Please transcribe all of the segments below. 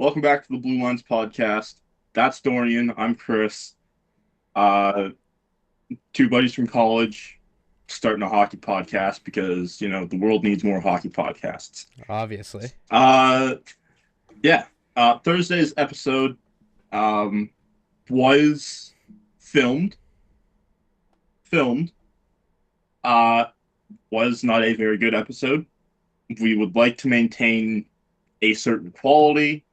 Welcome back to the Blue Lines podcast. That's Dorian. I'm Chris. Uh, Two buddies from college starting a hockey podcast because, the world needs more hockey podcasts. Obviously. Uh, yeah. Thursday's episode um, was filmed. Filmed. Uh, was not a very good episode. We would like to maintain a certain quality.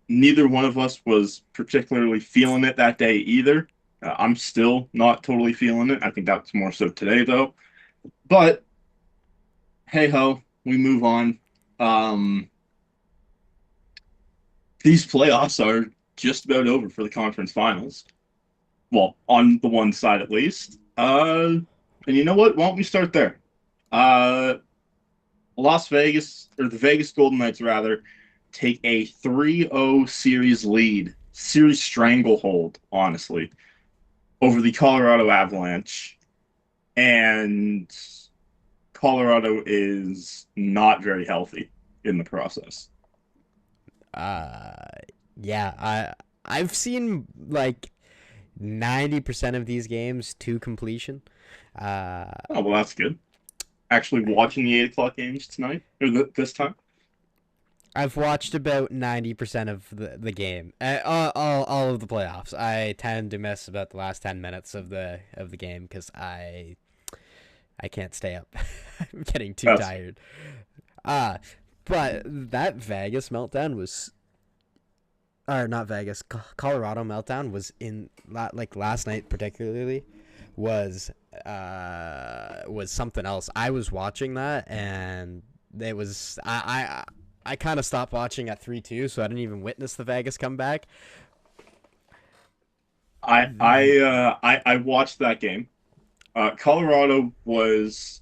Neither one of us was particularly feeling it that day either. I'm still not totally feeling it. I think that's more so today, though. But hey ho, we move on. Um, these playoffs are just about over for the conference finals. Well, on the one side at least. And you know what? Why don't we start there? Uh, Las Vegas, or the Vegas Golden Knights, rather, take a 3-0 series lead, series stranglehold, honestly, over the Colorado Avalanche. And Colorado is not very healthy in the process. Uh yeah, I've seen like 90% of these games to completion. Uh Oh, well, that's good. Actually, watching the 8 o'clock games tonight, or this time. I've watched about 90% of the game. All of the playoffs. I tend to miss about the last 10 minutes of the game cuz I can't stay up. I'm getting too That's tired. Uh but that Vegas meltdown was or not Vegas, Colorado meltdown was in like last night particularly was something else. I was watching that and it was I kind of stopped watching at 3-2, so I didn't even witness the Vegas comeback. I watched that game. Colorado was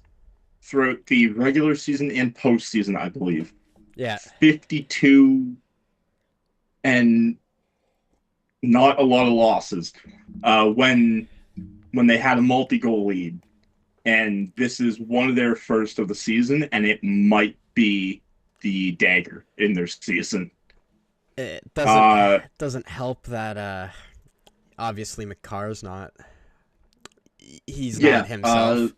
throughout the regular season and postseason, I believe, Yeah, 52 and not a lot of losses. When they had a multi-goal lead, and this is one of their first of the season, and it might be the dagger in their season. it Uh, doesn't help that obviously McCarr's not he's not yeah, himself.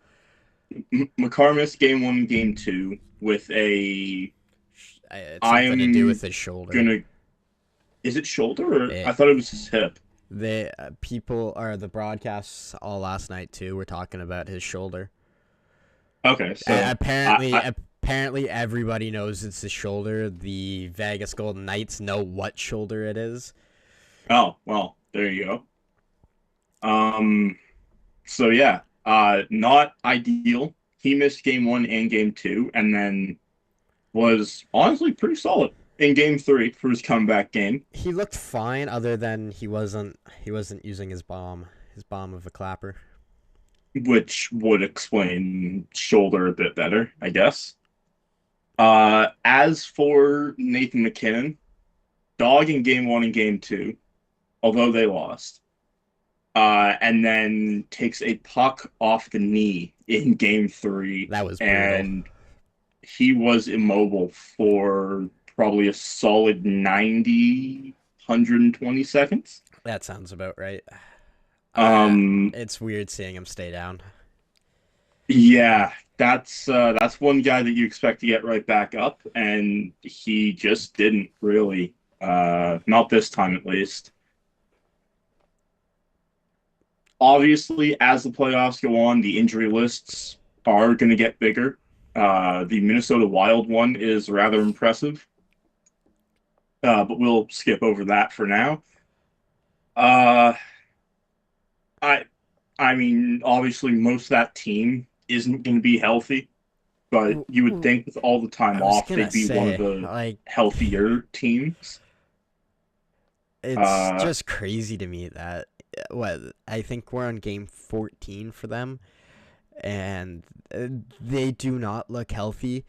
McCarr missed game one, game two with a. It's I something to do with am his shoulder. gonna. Is it shoulder or I It thought it was his hip? the people or the broadcasts all last night too were talking about his shoulder. Okay, so Apparently, I apparently everybody knows it's his shoulder. The Vegas Golden Knights know what shoulder it is. oh well, there you go. Um, so yeah, not ideal. He missed game one and game two, and then was honestly pretty solid in game three for his comeback game, He looked fine, other than he wasn't using his bomb of a clapper. which would explain shoulder a bit better, I guess. As for Nathan McKinnon, dog in game one and game two, although they lost, and then takes a puck off the knee in game three, That was brutal. and he was immobile for probably a solid 90, 120 seconds. That sounds about right. Um, It's weird seeing him stay down. yeah, that's one guy that you expect to get right back up, and he just didn't really. Not this time at least. Obviously, as the playoffs go on, the injury lists are going to get bigger. The Minnesota Wild one is rather impressive, but we'll skip over that for now. Uh, I, I mean, obviously, most of that team isn't going to be healthy, but you would think with all the time I was off, gonna they'd be one of say, the like, healthier teams. it's Uh, just crazy to me that what I think we're on game 14 for them, and they do not look healthy.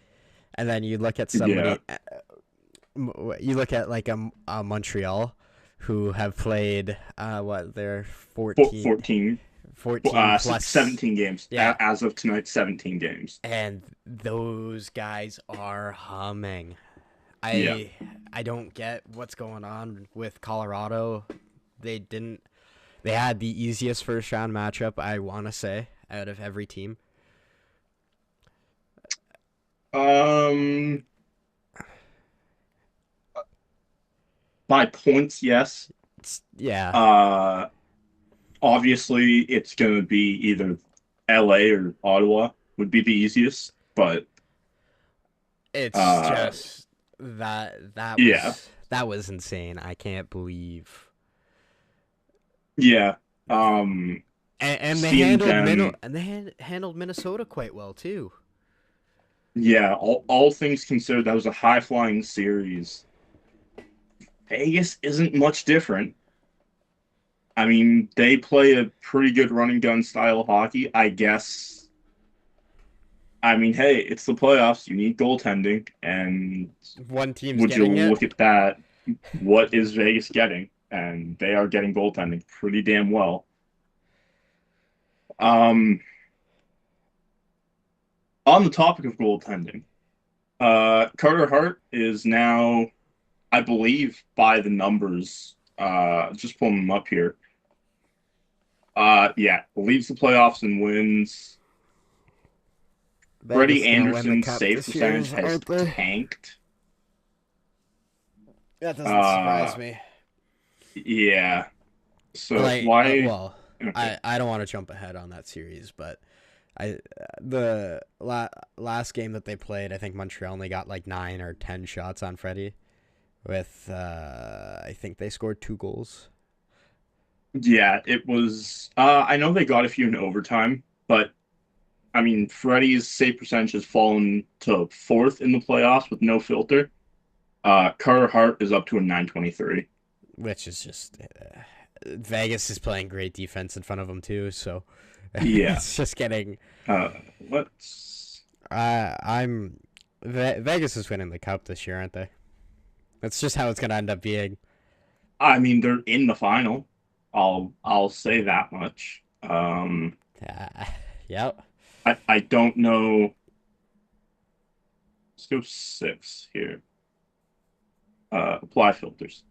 And then you look at yeah, somebody, you look at like a Montreal, who have played what they're 14, 14, 14 plus, 17 games yeah, as of tonight. 17 games. and those guys are humming. Yeah. I don't get what's going on with Colorado. They didn't. They had the easiest first round matchup, I want to say, out of every team. Um, by points, yes. Yeah, Uh, Obviously, it's going to be either LA or Ottawa would be the easiest, but it's uh, just that yeah, was insane. I can't believe. yeah. Um, And they Seeing handled them, handled Minnesota quite well too. yeah. All things considered, that was a high flying series. Vegas isn't much different. I mean, they play a pretty good run and gun style of hockey, I guess. I mean, hey, it's the playoffs. You need goaltending, and One team's would you getting it. look at that? What is Vegas getting? And they are getting goaltending pretty damn well. Um, on the topic of goaltending, Carter Hart is now, I believe, by the numbers, just pulling them up here. Yeah, leaves the playoffs and wins. Freddie Vegas gonna win the Anderson's cup save this year, percentage has aren't they? tanked. That doesn't surprise Uh, me. yeah. So Like, why? well, Okay. I don't want to jump ahead on that series, but last game that they played, I think Montreal only got like 9 or 10 shots on Freddie. With I think they scored 2 goals. Yeah, it was. I know they got a few in overtime, but I mean, Freddie's save percentage has fallen to fourth in the playoffs with no filter. Carter Hart is up to a 923. Which is just Vegas is playing great defense in front of them too, so Yeah. it's just getting. Uh, let's. I'm Vegas is winning the cup this year, aren't they? That's just how it's gonna end up being. I mean, they're in the final. I'll say that much. Uh, yep. I don't know. Let's go six here. Apply filters.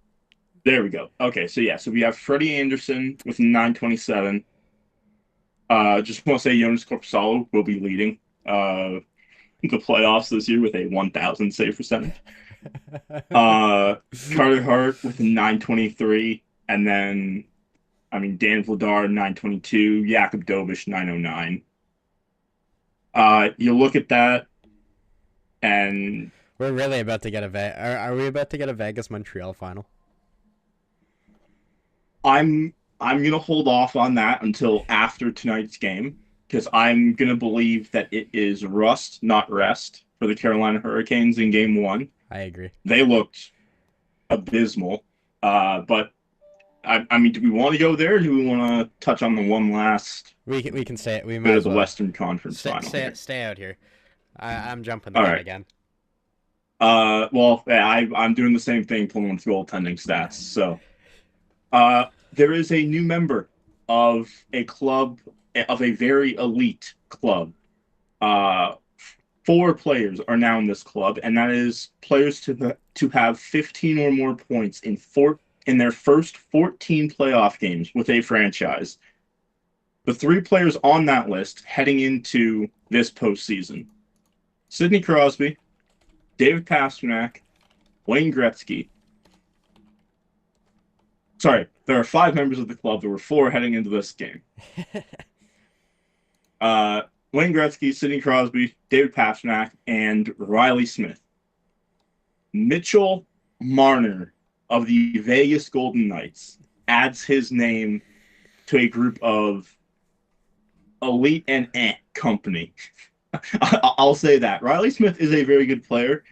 There we go. Okay, so yeah, so we have Freddie Anderson with 927. Just want to say Jonas Korpisalo will be leading the playoffs this year with a 1,000 save percentage. Uh, Carter Hart with a 923, and then I mean Dan Vladar 922, Jakub Dobish 909. You look at that, and We're really about to get are we about to get a Vegas Montreal final? I'm gonna hold off on that until after tonight's game because I'm gonna believe that it is rust, not rest, for the Carolina Hurricanes in Game One. I agree. They looked abysmal, but I mean, do we want to go there? Or do we want to touch on the one last We can say it. We might bit of as the well Western Conference final here? stay out here. I'm jumping the All gun right. again. Well, yeah, I'm doing the same thing, pulling with goaltending stats. So, there is a new member of a club, of a very elite club. Uh, 4 players are now in this club, and that is players to have 15 or more points in their first 14 playoff games with a franchise. The 3 players on that list heading into this postseason: Sidney Crosby, David Pastrnak, Wayne Gretzky. Sorry, there are 5 members of the club. There were 4 heading into this game. Uh, Wayne Gretzky, Sidney Crosby, David Pastrnak, and Riley Smith. Mitchell Marner of the Vegas Golden Knights adds his name to a group of elite and company. I'll say that. Riley Smith is a very good player.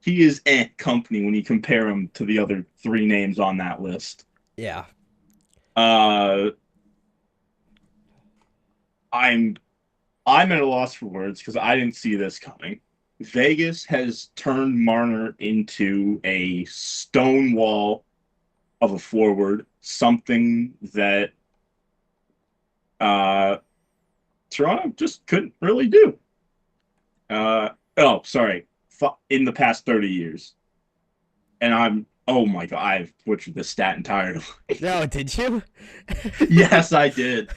He is company when you compare him to the other 3 names on that list. Yeah. Uh, I'm I'm at a loss for words because I didn't see this coming. Vegas has turned Marner into a stone wall of a forward, something that uh, Toronto just couldn't really do. Oh, sorry, in the past 30 years. and oh my God, I've butchered this stat entirely. No, did you? Yes, I did.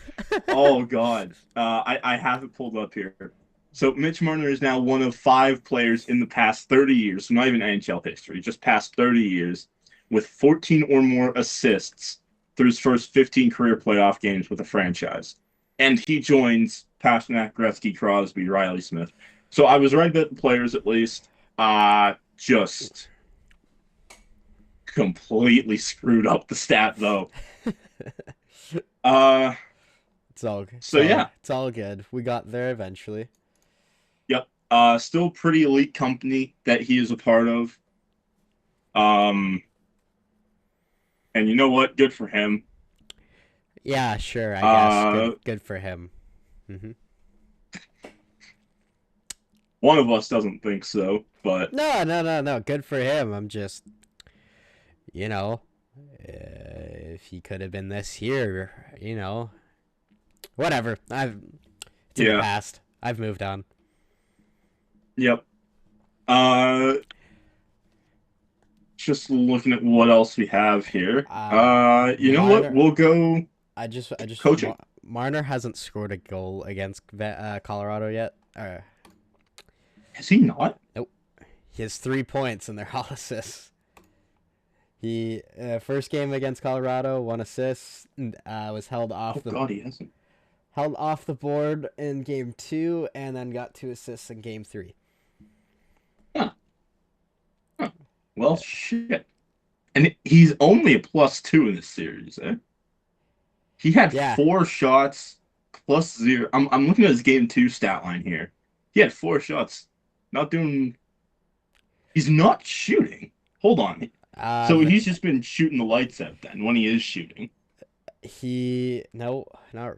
Oh God, I have it pulled up here. So Mitch Marner is now one of 5 players in the past 30 years, so not even NHL history, just past 30 years, with 14 or more assists through his first 15 career playoff games with a franchise. And he joins Pasternak, Gretzky, Crosby, Riley Smith. So I was right about the players at least. Just completely screwed up the stat though. Uh, so yeah, It's all good. We got there eventually. yep. Still pretty elite company that he is a part of. Um, and you know what? Good for him. Yeah, sure. I guess Uh, good for him. Hmm. one of us doesn't think so, but No, no, no, no. Good for him. I'm just, you know, if he could have been this year, whatever. It's in the yeah, past. I've moved on. yep. Uh, just looking at what else we have here. You know what? Marner. We'll go I just coaching. Marner hasn't scored a goal against Colorado yet. Has he not? Nope. He has 3 points and they're all assists. He first game against Colorado, 1 assist, and, was Oh God, he hasn't. held off the board in game 2, and then got 2 assists in game 3. Huh. Huh. Well, shit. And he's only a +2 in this series, eh? He had Yeah, 4 shots +0. I'm looking at his game 2 stat line here. He had 4 shots. Not doing. He's not shooting. Hold on. So th- he's just been shooting the lights out then when he is shooting he no, not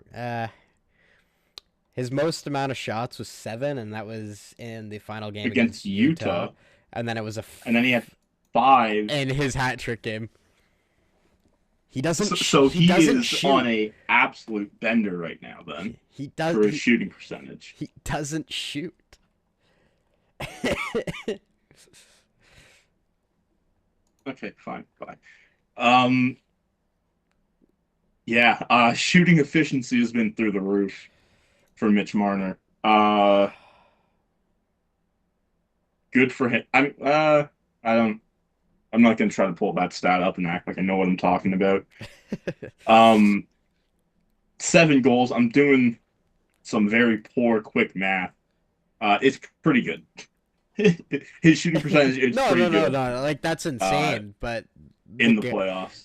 his most amount of shots was 7, and that was in the final game against against Utah, Utah, and then it was and then he had 5. in his hat trick game. So He he doesn't is on shoot. a absolute bender right now then He does for his shooting percentage. he doesn't shoot. Okay, fine, fine. Um, yeah, shooting efficiency has been through the roof for Mitch Marner. Good for him. I don't. I'm not gonna try to pull that stat up and act like I know what I'm talking about. Um, 7 goals. I'm doing some very poor quick math. It's pretty good. His shooting percentage is No, pretty no, no, good. no. Like that's Uh, insane. But in the playoffs.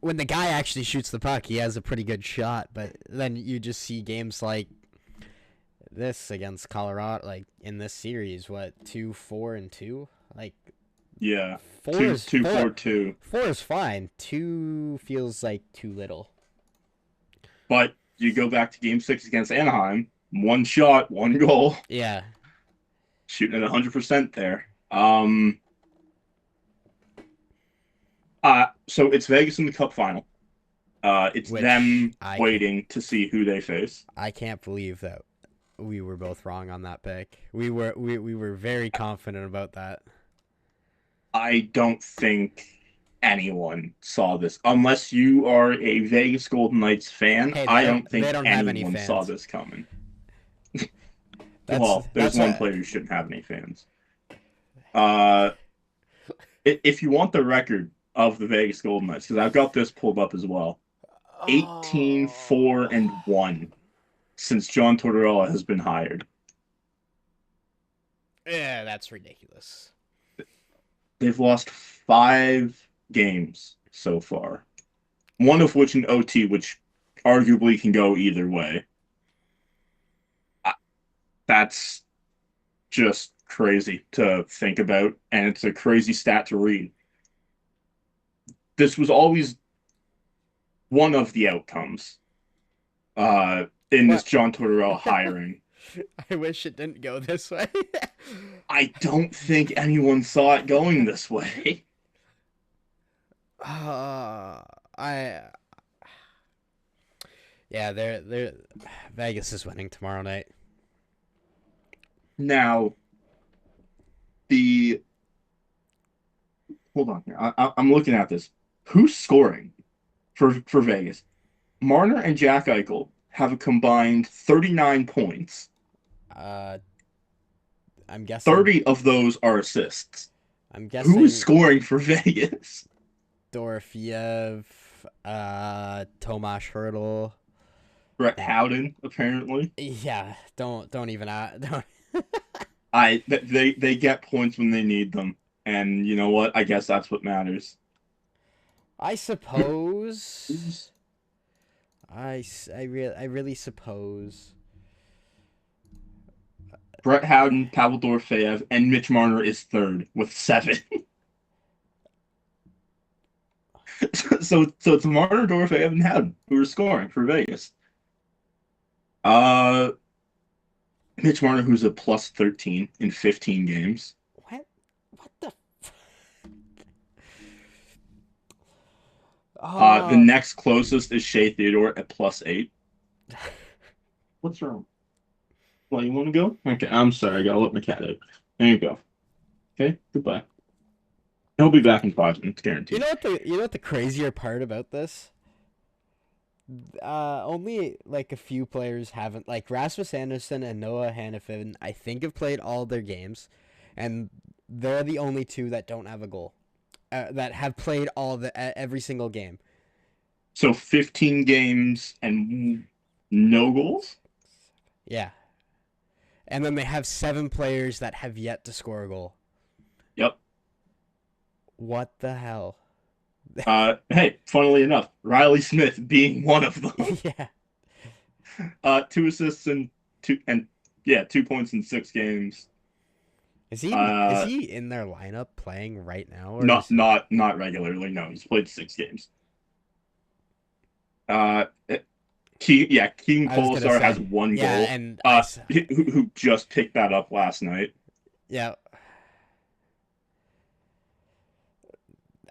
when the guy actually shoots the puck, he has a pretty good shot. But then you just see games like this against Colorado, like in this series, what 2-4-2? Like Yeah, four two is two four. four two. 4 is fine. 2 feels like too little. But you go back to Game 6 against Anaheim. 1 shot, 1 goal, Yeah. shooting at 100% there. So it's Vegas in the Cup final. It's Which them I waiting to see who they face. I can't believe that we were both wrong on that pick. We were very confident about that. I don't think anyone saw this unless you are a Vegas Golden Knights fan. Hey, I don't they think don't have any anyone saw fans. this coming. That's Well, there's that's one what player who shouldn't have any fans. Uh, if you want the record of the Vegas Golden Knights, because I've got this pulled up as well, 18-4-1 since John Tortorella has been hired. Yeah, that's ridiculous. They've lost 5 games so far, one of which in OT, which arguably can go either way. That's just crazy to think about, and it's a crazy stat to read. This was always one of the outcomes in this What? John Tortorella hiring. I wish it didn't go this way. I don't think anyone saw it going this way. I yeah, they're Vegas is winning tomorrow night. Now, the hold on here. I'm looking at this. Who's scoring for Vegas? Marner and Jack Eichel have a combined 39 points. Uh, I'm guessing. 30 of those are assists. I'm Who is guessing scoring for Vegas? Dorofiev, Tomas Hurdle. Brett And Howden, apparently. yeah, don't even don't. They get points when they need them, and you know what? I guess that's what matters. I suppose. I really suppose. Brett Howden, Pavel Dorofeyev, and Mitch Marner is third with 7. So it's Marner, Dorofeyev, and Howden who are scoring for Vegas. Uh, Mitch Marner, who's a plus 13 in 15 games. What? What the? The Oh. next closest is Shea Theodore at plus 8. What's wrong? Well, you want to go? Okay, I'm sorry. I gotta let my cat out. There you go. Okay, goodbye. He'll be back in 5 minutes, guaranteed. You know what the crazier part about this? Only like a few players haven't, like Rasmus Anderson and Noah Hannafin, I think have played all their games, and they're the only two that don't have a goal, that have played every single game. So 15 games and no goals? Yeah, and then they have 7 players that have yet to score a goal. Yep. What the hell? Hey, funnily enough, Riley Smith being one of them. Yeah. 2 assists and yeah, 2 points in 6 games. Is he in their lineup playing right now, or Not is not not regularly. No, he's played 6 games. Uh, Keegan I was gonna Colasar has say? one Yeah, goal. and Who just picked that up last night? yeah,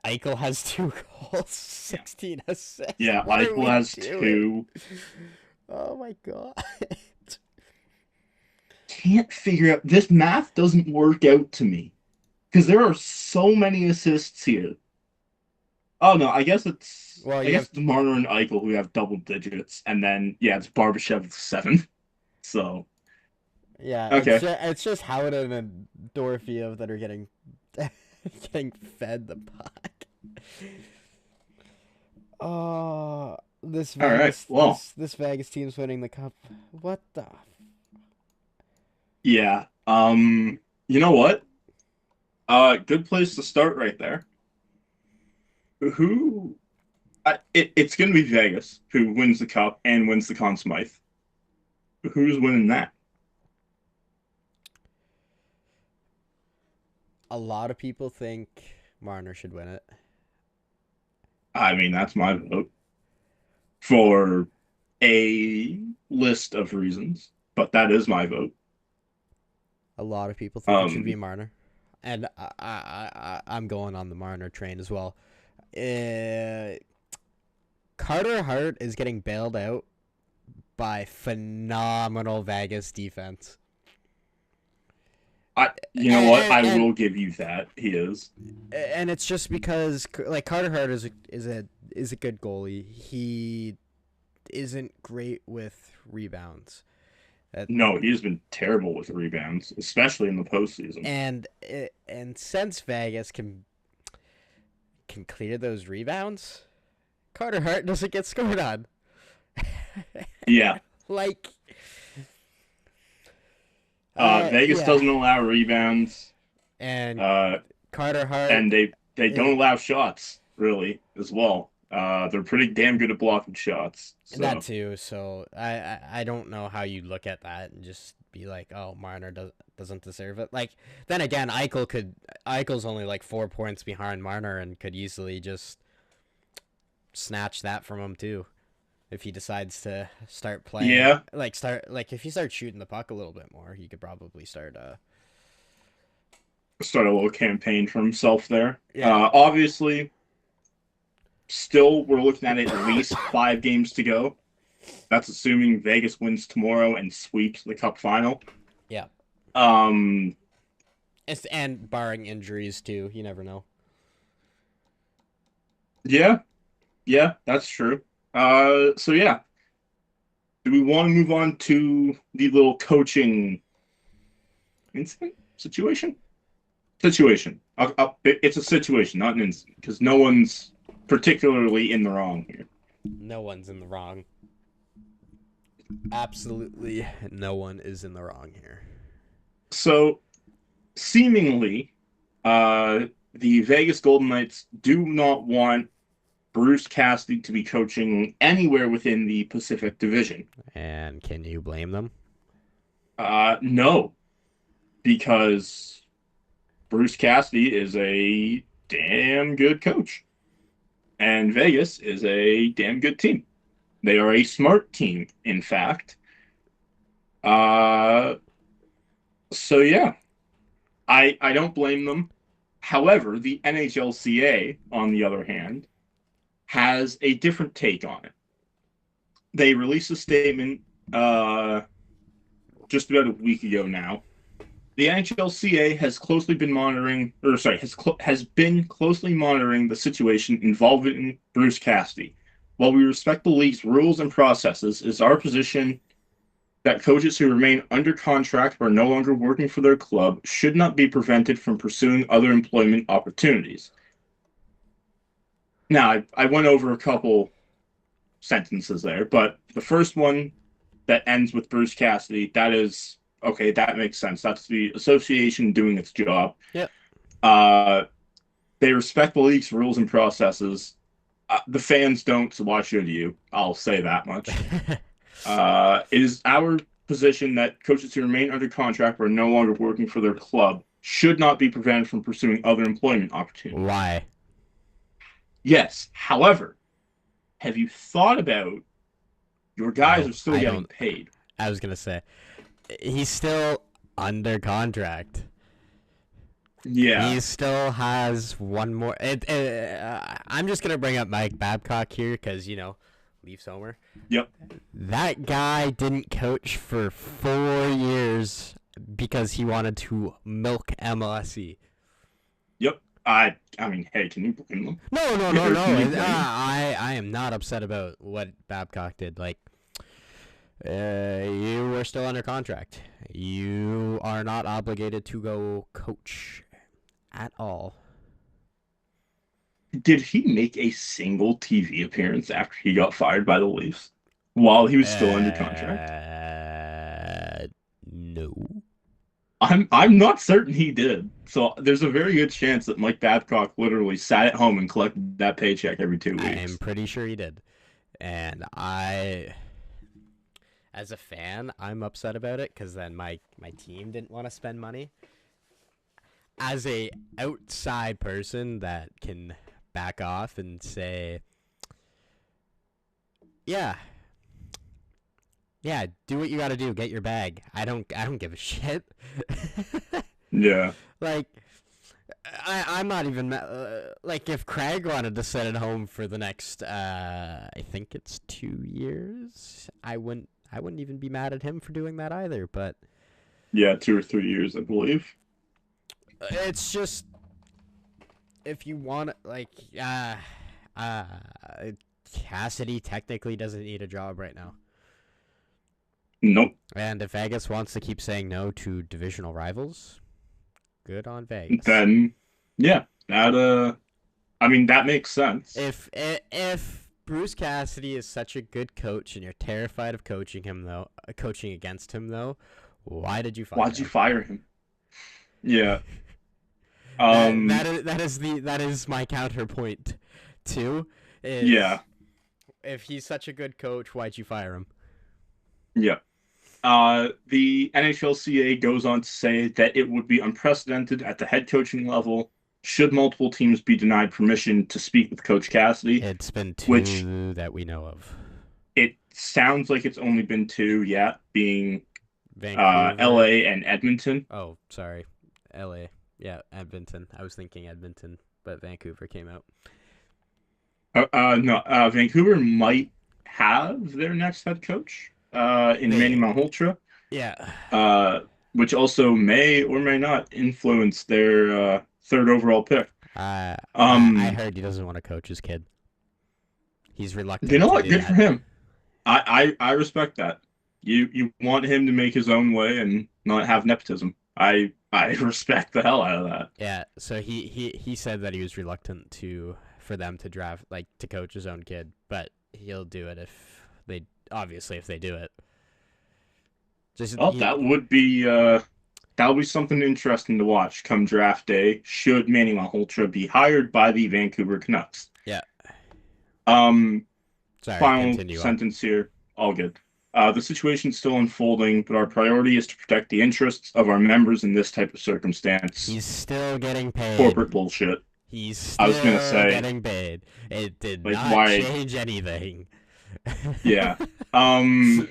Eichel has 2 goals, 16 assists. Yeah, What are Eichel we has doing? 2. Oh my god. Can't figure out this math doesn't work out to me because there are so many assists here. Oh no, Well, I you guess have it's Marner and Eichel who have double digits, and then yeah, it's Barbashev with 7. So yeah, okay, it's just Howden and Dorofiev that are getting getting fed the puck. Oh, all right. Well, This Vegas team's winning the cup. What the? yeah. You know what? Good place to start right there. Who? It's gonna be Vegas who wins the cup and wins the Conn Smythe. Who's winning that? A lot of people think Marner should win it. I mean, that's my vote for a list of reasons, but that is my vote. A lot of people think it should be Um, Marner, and I'm going on the Marner train as well. Uh, Carter Hart is getting bailed out by phenomenal Vegas defense, you know what? and I and, will give you that. He is. and it's just because like Carter Hart is a good goalie. He isn't great with rebounds. No, he's been terrible with rebounds, especially in the postseason. And since Vegas can clear those rebounds, Carter Hart doesn't get scored on. Yeah. Like, Vegas yeah, doesn't allow rebounds, and uh, Carter Hart, and they it, don't allow shots really as well. They're pretty damn good at blocking shots. that So too. So I don't know how you look at that and just be like, oh, Marner doesn't deserve it. Like then again, Eichel's only like 4 points behind Marner and could easily just snatch that from him too. If he decides to start playing, yeah, if he starts shooting the puck a little bit more, he could probably start. start a little campaign for himself there. Yeah, Obviously, still we're looking at least 5 games to go. That's assuming Vegas wins tomorrow and sweeps the Cup final. yeah. Um, And barring injuries too, you never know. Yeah, yeah, that's true. So yeah, do we want to move on to the little coaching incident situation? Situation. It's a situation, not an incident, because no one's particularly in the wrong here. No one's in the wrong. Absolutely no one is in the wrong here. So seemingly, the Vegas Golden Knights do not want Bruce Cassidy to be coaching anywhere within the Pacific Division. And can you blame them? No, because Bruce Cassidy is a damn good coach, and Vegas is a damn good team. They are a smart team, in fact. Uh, so yeah, I don't blame them. However, the NHLCA, on the other hand, has a different take on it. They released a statement just about a week ago now. The NHLCA has closely been monitoring, or sorry, has been closely monitoring the situation involving Bruce Cassidy. While we respect the league's rules and processes, it's our position that coaches who remain under contract or are no longer working for their club should not be prevented from pursuing other employment opportunities. Now, I went over a couple sentences there, but the first one that ends with Bruce Cassidy, that is okay, that makes sense. That's the association doing its job. Yep. Uh, they respect the league's rules and processes. The fans don't, so why should you? I'll say that much. It is our position that coaches who remain under contract or are no longer working for their club should not be prevented from pursuing other employment opportunities. Why? Yes. However, have you thought about your guys are still getting paid? I was going to say, he's still under contract. Yeah. He still has one more. I'm just going to bring up Mike Babcock here because, Leafs homer. Yep. That guy didn't coach for 4 years because he wanted to milk MLSE. Yep. I mean, hey, can you blame them? No. I am not upset about what Babcock did. Like, you are still under contract. You are not obligated to go coach at all. Did he make a single TV appearance after he got fired by the Leafs while he was still under contract? No. I'm not certain he did. So there's a very good chance that Mike Babcock literally sat at home and collected that paycheck every 2 weeks. I'm pretty sure he did. And as a fan, I'm upset about it because then my team didn't want to spend money. As a outside person that can back off and say, yeah, do what you got to do, get your bag. I don't give a shit. Yeah. Like, I'm not even like if Craig wanted to sit at home for the next I think it's 2 years, I wouldn't even be mad at him for doing that either. But yeah, 2 or 3 years, I believe. It's just if you want like Cassidy technically doesn't need a job right now. Nope. And if Vegas wants to keep saying no to divisional rivals, good on Vegas. Then, yeah, that I mean that makes sense. If Bruce Cassidy is such a good coach and you're terrified of coaching against him though, why did you fire him? Why'd you fire him? Yeah. That is my counterpoint too. Yeah. If he's such a good coach, why'd you fire him? Yeah. The NHLCA goes on to say that it would be unprecedented at the head coaching level should multiple teams be denied permission to speak with Coach Cassidy. It's been two that we know of. It sounds like it's only been 2 yet, being Vancouver. LA and Edmonton. Oh, sorry. LA. Yeah, Edmonton. I was thinking Edmonton, but Vancouver came out. No, Vancouver might have their next head coach in Manny Malhotra. Yeah. Which also may or may not influence their 3rd overall pick. I heard he doesn't want to coach his kid. He's You reluctant know to what? do Good for that. him. I respect that. You want him to make his own way and not have nepotism. I respect the hell out of that. Yeah, so he said that he was reluctant to for them to draft like to coach his own kid, but he'll do it if they obviously if they do it. Just Oh, that would be something interesting to watch come draft day. Should Manny Malhotra be hired by the Vancouver Canucks? yeah. Um, Sorry, Final continue on. sentence here. All good. The situation's still unfolding, but our priority is to protect the interests of our members in this type of circumstance. He's still getting paid. Corporate bullshit. He's I was gonna still say, getting paid. It did like, not why? change anything. Yeah. Um.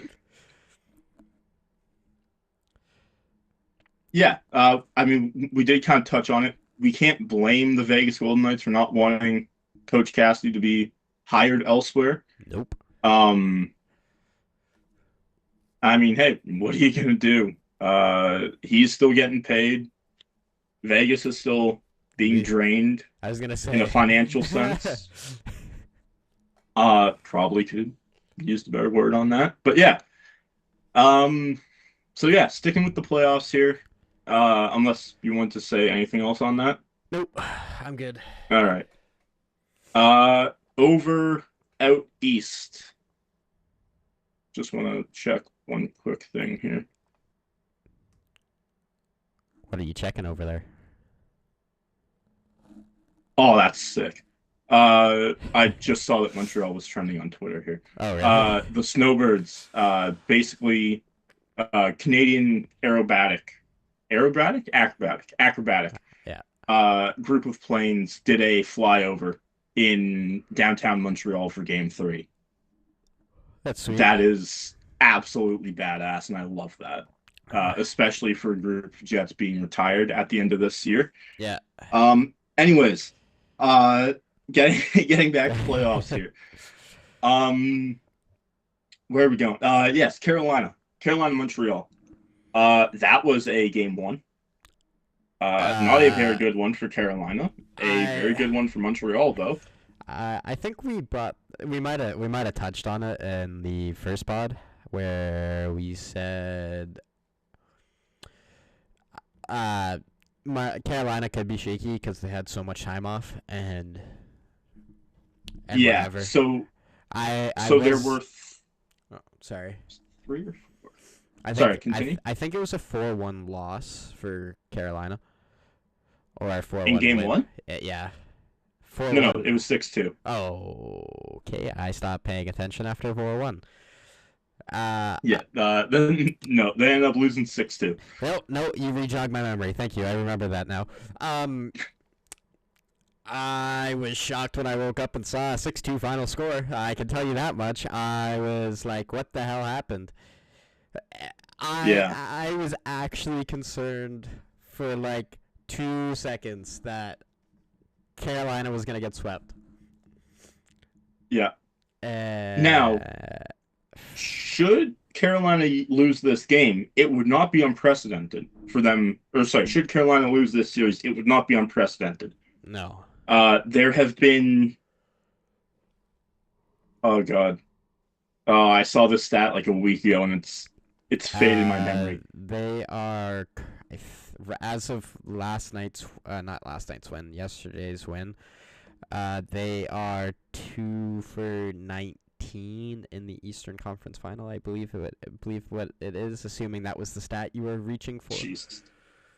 Yeah. I mean, we did kind of touch on it. We can't blame the Vegas Golden Knights for not wanting Coach Cassidy to be hired elsewhere. Nope. Um. I mean, hey, what are you gonna do? He's still getting paid. Vegas is still being drained I was gonna in a say. financial sense. Probably could use a better word on that, but yeah. Um, so yeah, sticking with the playoffs here. Unless you want to say anything else on that. Nope. I'm good. All right. Over out east. Just want to check one quick thing here. What are you checking over there? Oh, that's sick. I just saw that Montreal was trending on Twitter here. Oh, really? The Snowbirds, basically, Canadian acrobatic, Yeah. group of planes did a flyover in downtown Montreal for Game 3. That's sweet. That is absolutely badass, and I love that. Especially for a group of Jets being retired at the end of this year. Yeah. Anyways, getting back to playoffs here. Where are we going? Yes, Carolina, Montreal. That was a game one. Not a very good one for Carolina. A very good one for Montreal, though. I think we might have touched on it in the first pod where we said Carolina could be shaky because they had so much time off and Yeah. whatever. So I there was, were sorry. 3 or 4. I think, Sorry, continue. I think it was a 4-1 loss for Carolina, or a 4-1 In game win. one? Yeah. No, it was 6-2. Oh, okay. I stopped paying attention after 4-1. Yeah. Then no, they ended up losing 6-2. No, you rejogged my memory. Thank you. I remember that now. I was shocked when I woke up and saw a 6-2 final score. I can tell you that much. I was like, what the hell happened? I was actually concerned for like 2 seconds that Carolina was going to get swept. Yeah. Now, should Carolina lose this game, it would not be unprecedented for them. Or sorry, should Carolina lose this series, it would not be unprecedented. No. There have been. Oh God. Oh, I saw this stat like a week ago, and it's faded in my memory. They are, as of not last night's win, yesterday's win. They are 2 for 19 in the Eastern Conference Final. I believe what it is, assuming that was the stat you were reaching for. Jesus.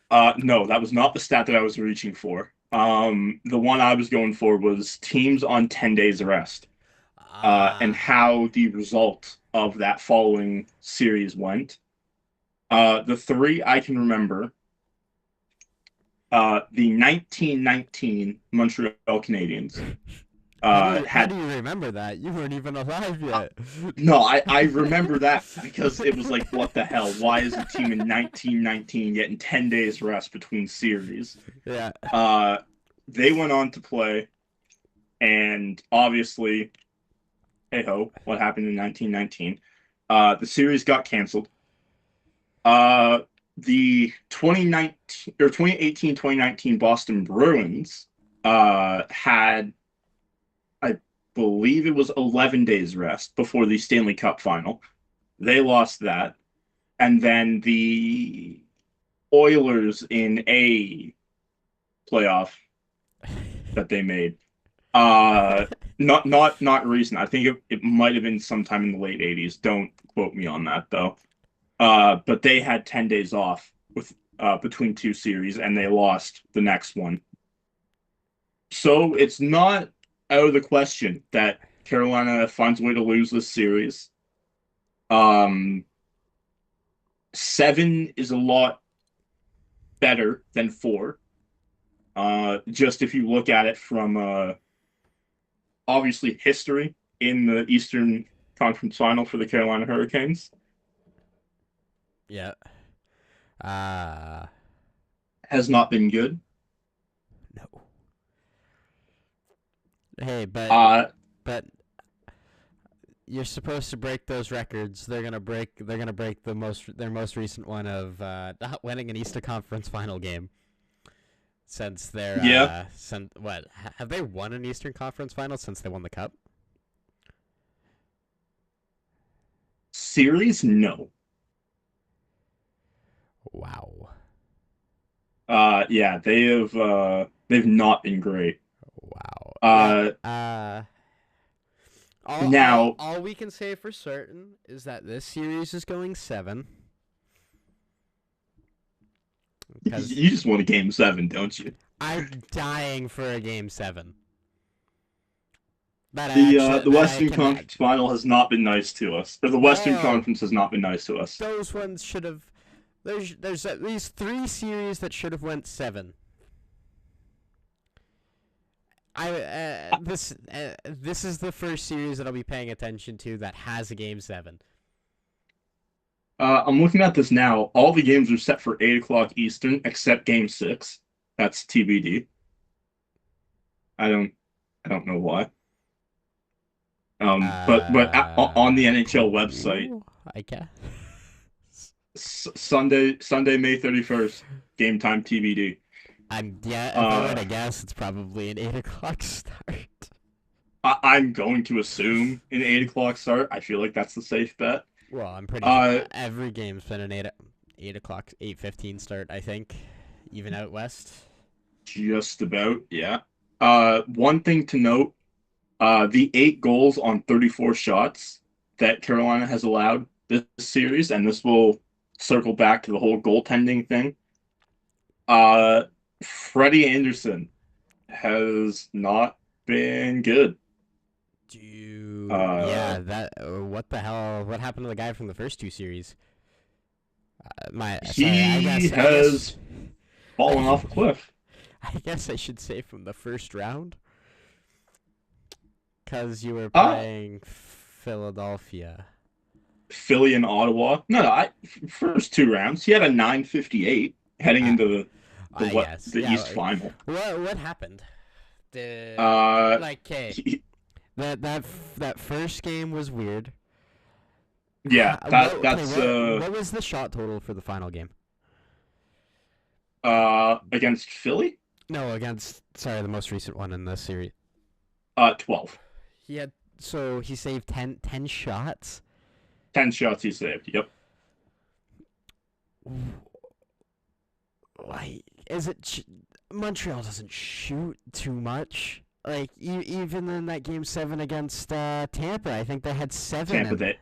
No, that was not the stat that I was reaching for. The one I was going for was teams on 10 days rest. And how the result of that following series went. The 3 I can remember. The 1919 Montreal Canadiens. How do you remember that? You weren't even alive yet. No, I remember that because it was like, what the hell? Why is a team in 1919 getting 10 days rest between series? Yeah. They went on to play, and obviously, hey ho, what happened in 1919? The series got canceled. The 2018-2019 Boston Bruins had, believe it was 11 days rest before the Stanley Cup final. They lost that. And then the Oilers in a playoff that they made. Not recent. I think it might have been sometime in the late 80s. Don't quote me on that though. But they had 10 days off with between two series, and they lost the next one. So it's not out of the question that Carolina finds a way to lose this series. 7 is a lot better than 4. Just if you look at it from obviously history in the Eastern Conference Final for the Carolina Hurricanes. Yeah. Has not been good. No. Hey, but you're supposed to break those records. They're gonna break their most recent one of not winning an Eastern Conference Final game. Since they're have they won an Eastern Conference Final since they won the Cup? Series, no. Wow. Yeah, they've not been great. Wow. Now all we can say for certain is that this series is going 7. You just want a game 7, don't you? I'm dying for a game 7. The Western Conference Final has not been nice to us. Or the Western Conference has not been nice to us. Those ones should have. There's at least 3 series that should have went 7. This is the first series that I'll be paying attention to that has a game 7. I'm looking at this now. All the games are set for 8 o'clock Eastern except Game 6. That's TBD. I don't know why. But on the NHL website, I guess Sunday May 31st, game time TBD. If I were to guess, it's probably an 8 o'clock start. I'm going to assume an 8 o'clock start. I feel like that's the safe bet. Well, I'm pretty sure every game's been an 8 o'clock, 8:15 start, I think, even out west. Just about, yeah. One thing to note, the 8 goals on 34 shots that Carolina has allowed this series, and this will circle back to the whole goaltending thing. Freddie Anderson has not been good. What the hell? What happened to the guy from the first 2 series? He has fallen off a cliff. I guess I should say from the first round, because you were playing Philadelphia, Philly, and Ottawa. No, first 2 rounds. He had a 958 heading into the East Final. What happened? That first game was weird. Yeah, what was the shot total for the final game? Against Philly? No, the most recent one in the series. 12. So he saved 10 shots? 10 shots he saved, yep. Like, Montreal doesn't shoot too much. Like, even in that game 7 against Tampa, I think they had 7. They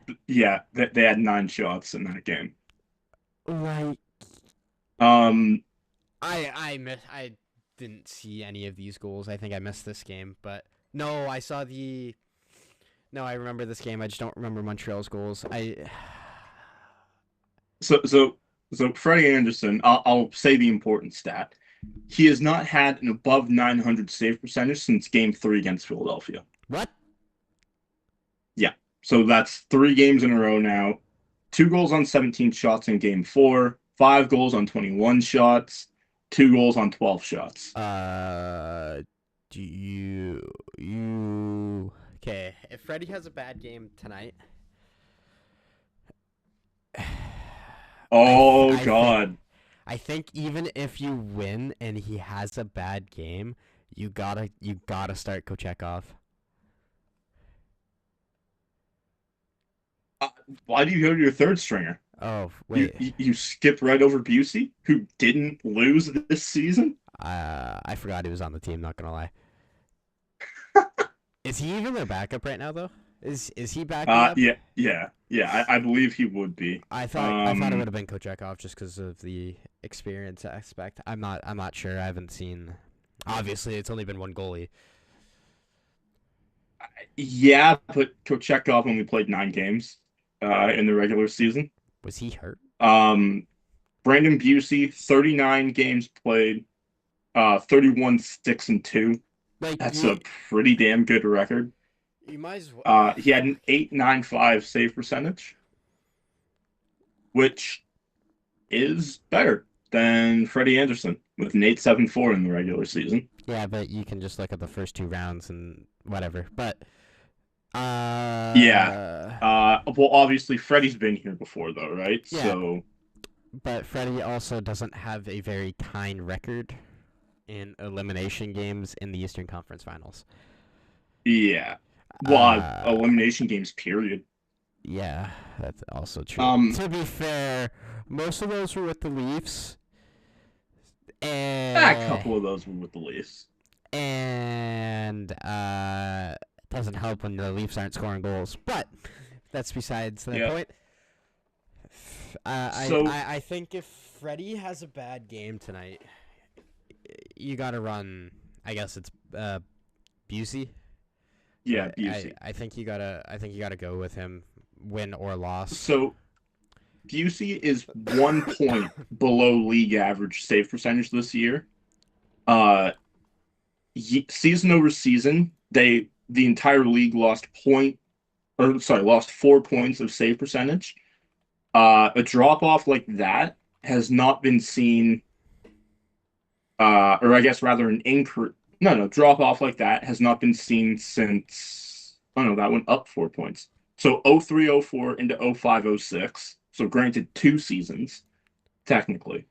had 9 shots in that game. Like, I didn't see any of these goals. I think I missed this game, but no, I remember this game. I just don't remember Montreal's goals. So Freddie Anderson, I'll say the important stat. He has not had an above 900 save percentage since Game 3 against Philadelphia. What? Yeah. So that's 3 games in a row now. 2 goals on 17 shots in Game 4. 5 goals on 21 shots. 2 goals on 12 shots. Okay, if Freddie has a bad game tonight... God. I think even if you win and he has a bad game, you gotta start Kochekov. Why do you go to your third stringer? Oh You, wait, you you skipped right over Busey, who didn't lose this season. I forgot he was on the team. Not gonna lie. Is he even their backup right now though? Is he backing up? Yeah. I believe he would be. I thought it would have been Kochekov just because of the experience aspect. I'm not sure. I haven't seen. Obviously, it's only been one goalie. Yeah, but Kochekov only played 9 games in the regular season. Was he hurt? Um, Brandon Busey, 39 games played, 31 6-2. Like That's a pretty damn good record. you might as well. He had an 8.95 save percentage, which is better than Freddie Anderson with an 8.74 in the regular season. Yeah, but you can just look at the first 2 rounds and whatever. But Yeah. Well, obviously Freddie's been here before though, right? Yeah. So but Freddie also doesn't have a very kind record in elimination games in the Eastern Conference Finals. yeah. Well, Uh, elimination games, period. Yeah, that's also true. Um, To be fair, most of those were with the Leafs, a couple of those were with the Leafs. and it doesn't help when the Leafs aren't scoring goals. But that's besides the Yeah. point. So- I think if Freddie has a bad game tonight, you got to run. I guess it's Busey. Yeah, But Busey. I think you gotta go with him, win or loss. So Busey is 1 point below league average save percentage this year. Season over season, the entire league lost 4 points of save percentage. A drop off like that has not been seen, or I guess rather an increase. No, drop off like that has not been seen since. Oh no, that went up 4 points. So 03-04 into 05-06. So granted, 2 seasons technically.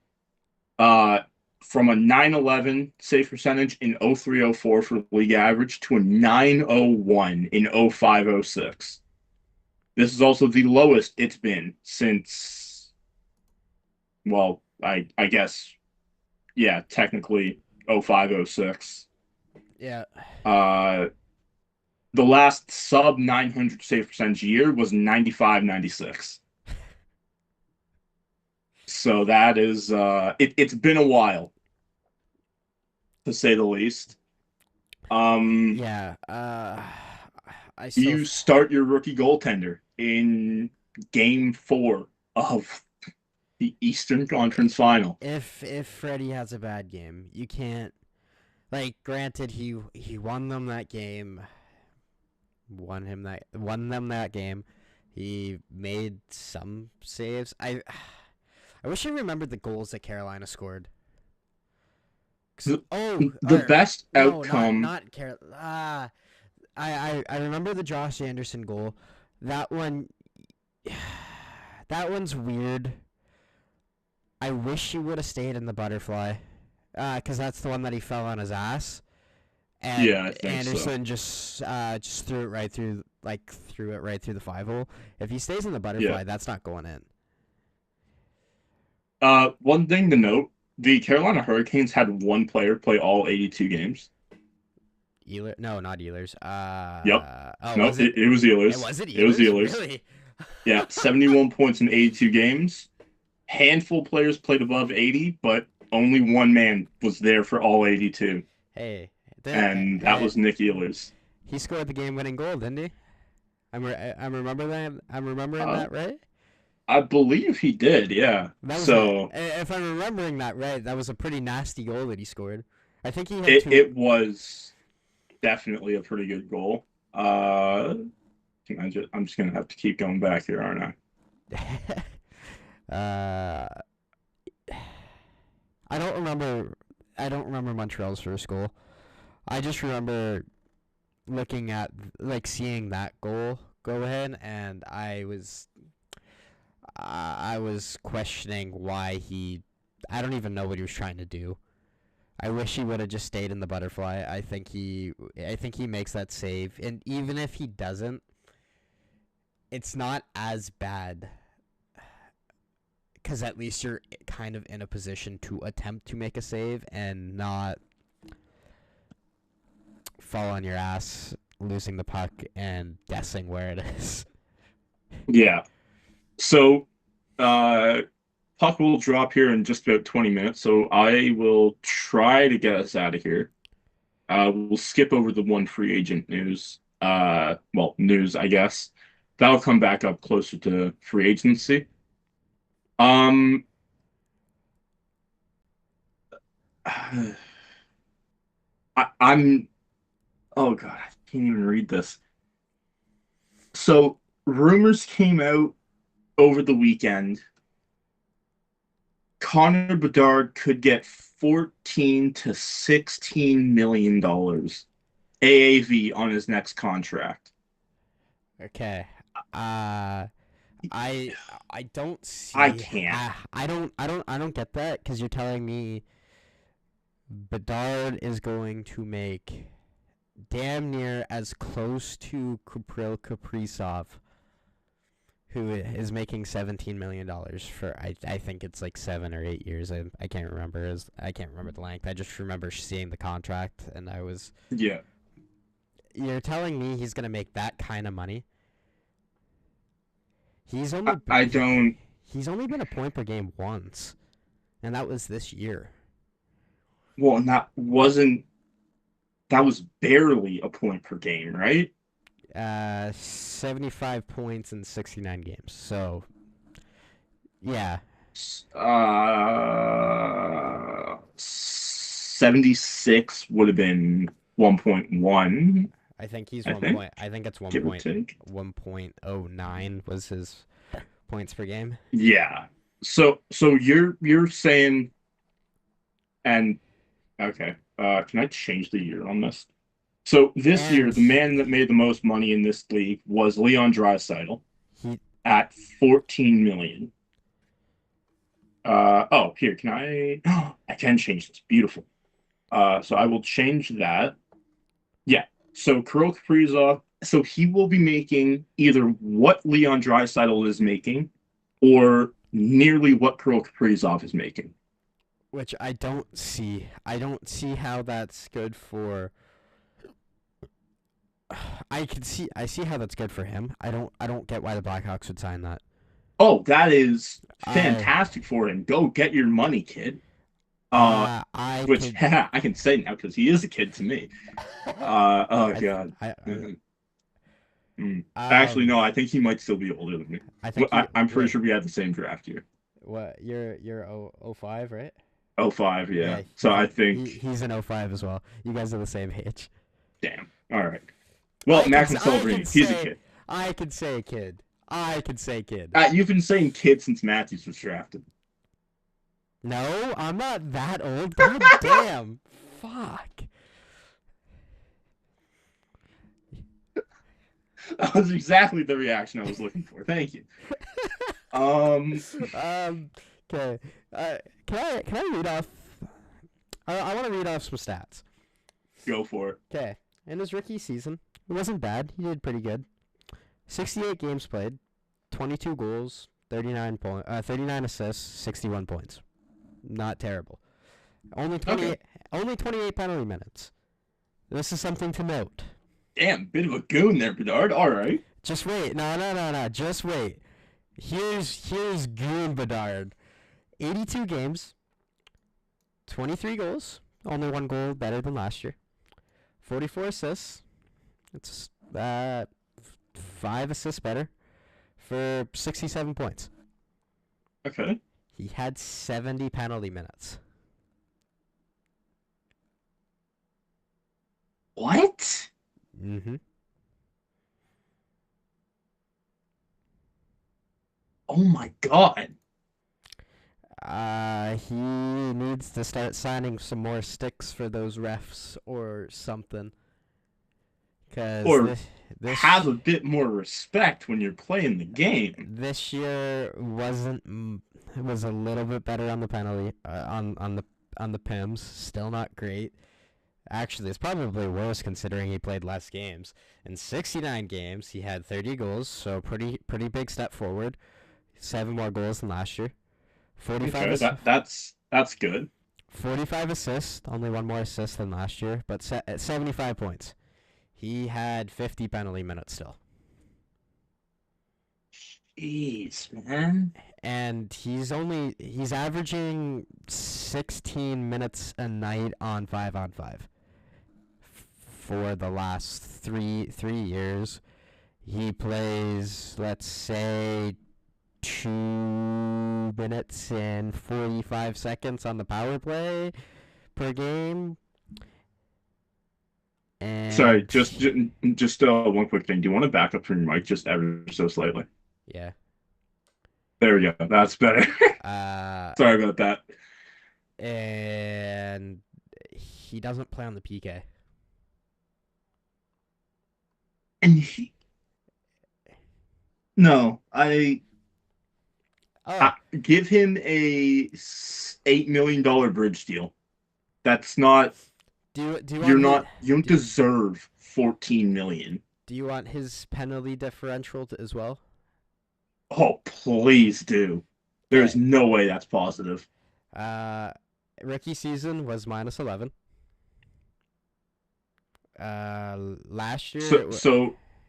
From a 911 save percentage in 03-04 for league average to a 901 in 05-06. This is also the lowest it's been since, well, I guess, yeah, technically 05-06. Yeah. The last sub 900 save percentage year was 95-96. So that is it's been a while, to say the least. Yeah. I still You start your rookie goaltender in game 4 of the Eastern Conference Final. if Freddie has a bad game, you can't. Like, granted, he won them that game. Won them that game. He made some saves. I wish I remembered the goals that Carolina scored. The best outcome. Not Carolina. I remember the Josh Anderson goal. That one. That one's weird. I wish he would have stayed in the butterfly, because that's the one that he fell on his ass. And Yeah, I think Anderson just threw it right through, the 5-hole. If he stays in the butterfly, that's not going in. One thing to note: the Carolina Hurricanes had one player play all 82 games. Ehlers? No, not Ehlers. Yep. Oh, No, was it? it was Ehlers. Was it Ehlers? It was Ehlers. Really? Yeah, 71 points in 82 games. Handful of players played above 80, but only one man was there for all 82. Hey. And that was Nick Ehlers. He scored the game-winning goal, didn't he? I'm remembering that right? I believe he did, yeah. If I'm remembering that right, that was a pretty nasty goal that he scored. I think he had it was definitely a pretty good goal. I'm just gonna have to keep going back here, aren't I? I don't remember Montreal's first goal. I just remember looking at, seeing that goal go in, and I was questioning why I don't even know what he was trying to do. I wish he would have just stayed in the butterfly. I think he makes that save, and even if he doesn't, it's not as bad because at least you're kind of in a position to attempt to make a save and not fall on your ass losing the puck and guessing where it is. Yeah. So, uh, puck will drop here in just about 20 minutes. So I will try to get us out of here. We'll skip over the one free agent news. Well, news, I guess. That'll come back up closer to free agency. Um, I'm, oh God, I can't even read this. So rumors came out over the weekend. Connor Bedard could get 14 to 16 million dollars AAV on his next contract. Okay. Uh I I don't I see can't. I don't get that because you're telling me Bedard is going to make damn near as close to Kupril Kaprizov, who is making $17 million for I think it's like 7 or 8 years. I can't remember I can't remember the length. I just remember seeing the contract and I was. Yeah. You're telling me he's gonna make that kind of money? He's I, only I don't. he's only been a point per game once, and that was this year. Well, and that was barely a point per game, right? 75 points in 69 games. So yeah, 76 would have been 1.1, I think he's I one point. think, I think it's give or take. 1.09 was his points per game. Yeah. So you're saying, and okay, can I change the year on this? So this year, And the man that made the most money in this league was Leon Draisaitl he at 14 million. Oh, here, can I? Oh, I can change this. Beautiful. So I will change that. Yeah. So Kirill Kaprizov, so he will be making either what Leon Draisaitl is making, or nearly what Kirill Kaprizov is making. which I don't see. I don't see how that's good for. I see how that's good for him. I don't get why the Blackhawks would sign that. Oh, that is I fantastic for him. Go get your money, kid. I Which could. I can say now because he is a kid to me. Oh I God. I Actually, no, I think he might still be older than me. I think I'm pretty wait, sure we had the same draft year. what you're 05, right? Oh five, yeah. Yeah, So I think, he's an 05 as well. You guys are the same age. damn. All right. Well, Maxim I can Celebrini, he's a say kid. I could say kid. I could say kid. You've been saying kid since Matthews was drafted. No, I'm not that old. God damn. Fuck. That was exactly the reaction I was looking for. Thank you. Um, Okay. Can I read off? I want to read off some stats. go for it. Okay. In his rookie season, it wasn't bad. He did pretty good. 68 games played, 22 goals, 39 assists, 61 points. Not terrible. Only 28 Okay. only 28 penalty minutes. This is something to note. Damn, bit of a goon there, Bedard. All right. Just wait. No. Just wait. Here's Goon Bedard. 82 games, 23 goals, only one goal better than last year. 44 assists. It's 5 assists better for 67 points. Okay. He had 70 penalty minutes. What? Mm-hmm. Oh my God. He needs to start signing some more sticks for those refs or something. Cause Or this have a bit more respect when you're playing the game. this year was a little bit better on the penalty on the PIMs. Still not great. Actually, it's probably worse considering he played less games. In 69 games, he had 30 goals, so pretty big step forward. 7 more goals than last year. 45 Okay, ass- that's good. 45 assists, only one more assist than last year, but 75 points. He had 50 penalty minutes still. Jeez, man. And he's averaging 16 minutes a night on 5-on-5 for the last three years. He plays, let's say, 2 minutes and 45 seconds on the power play per game. And Sorry, just one quick thing. Do you want to back up from your mic just ever so slightly? yeah. There we go. That's better. Sorry about that. And he doesn't play on the PK. And he, no, Oh, give him a $8 million bridge deal. That's not. do you You're want not. You don't do, deserve 14 million. do you want his penalty differential as well? Oh, please do. There's Okay. no way that's positive. Rookie season was -11. Last year,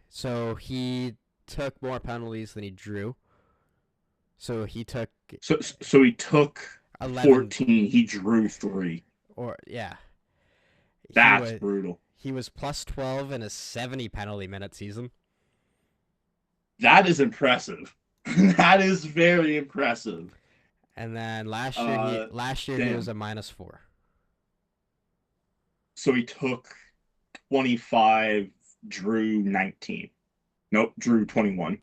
so he took more penalties than he drew. So he took so he took 11 14. He drew 3. or yeah. That's brutal. He was +12 in a 70 penalty minute season. That is impressive. That is very impressive. And then last year he was a -4. So he took 25, drew 19. Nope, drew 21.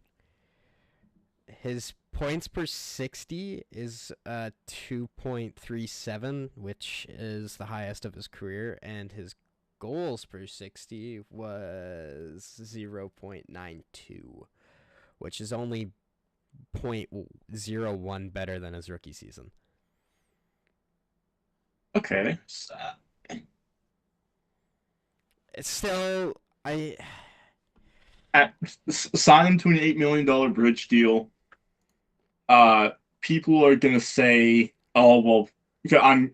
His points per 60 is 2.37, which is the highest of his career, and his goals per 60 was 0.92, which is only 0.01 better than his rookie season. Okay. It's still Sign him to an $8 million bridge deal. People are gonna say, "Oh well,"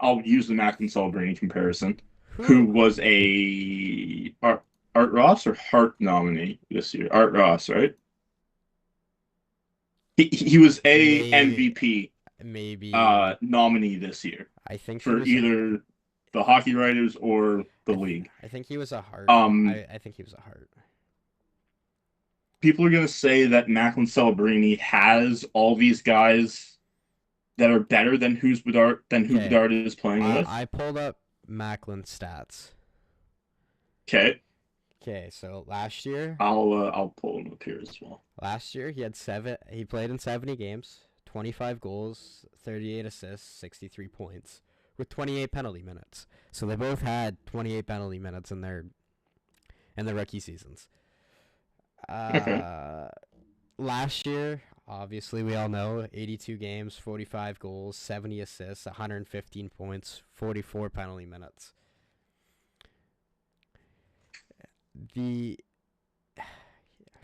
I'll use the Macklin Celebrini comparison. Who was a Art Ross or Hart nominee this year? Art Ross, right? He was a MVP maybe nominee this year I think for either the hockey writers or the league. I think he was a Hart. I think he was a Hart. People are going to say that Macklin Celebrini has all these guys that are better than who Bedard is playing with. I pulled up Macklin's stats. Okay. Okay, so last year I'll pull him up here as well. Last year he played in 70 games, 25 goals, 38 assists, 63 points with 28 penalty minutes. So they both had 28 penalty minutes in their rookie seasons. Okay. Last year, obviously we all know, 82 games, 45 goals, 70 assists, 115 points, 44 penalty minutes.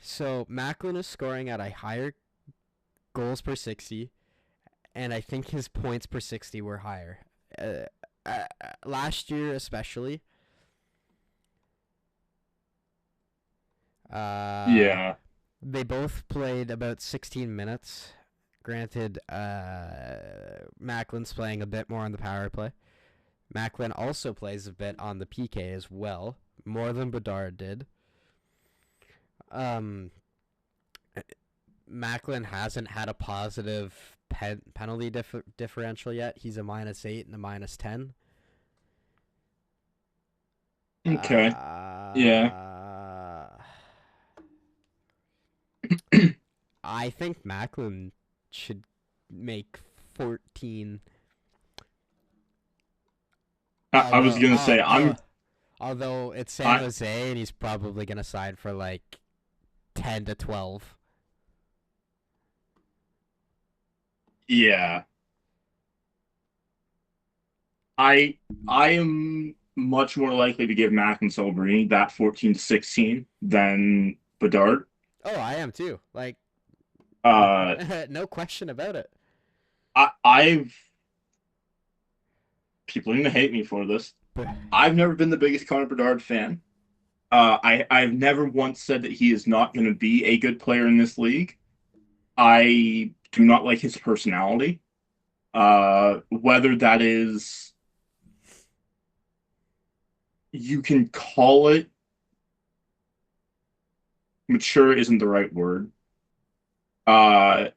So Macklin is scoring at a higher goals per 60, and I think his points per 60 were higher. Last year especially. Yeah. They both played about 16 minutes. Granted, Macklin's playing a bit more on the power play. Macklin also plays a bit on the PK as well, more than Bedard did. Macklin hasn't had a positive penalty differential yet. He's a -8 and a -10. Okay. Yeah. I think Macklin should make 14. I was gonna say although it's San Jose and he's probably gonna sign for like 10 to 12. Yeah. I am much more likely to give Mac and Celebrini that 14-16 than Bedard. Oh, I am too. Like, Uh, no question about it. I've people are gonna hate me for this. But I've never been the biggest Connor Bedard fan. I've never once said that he is not going to be a good player in this league. I do not like his personality. Whether that is, you can call it mature isn't the right word. I,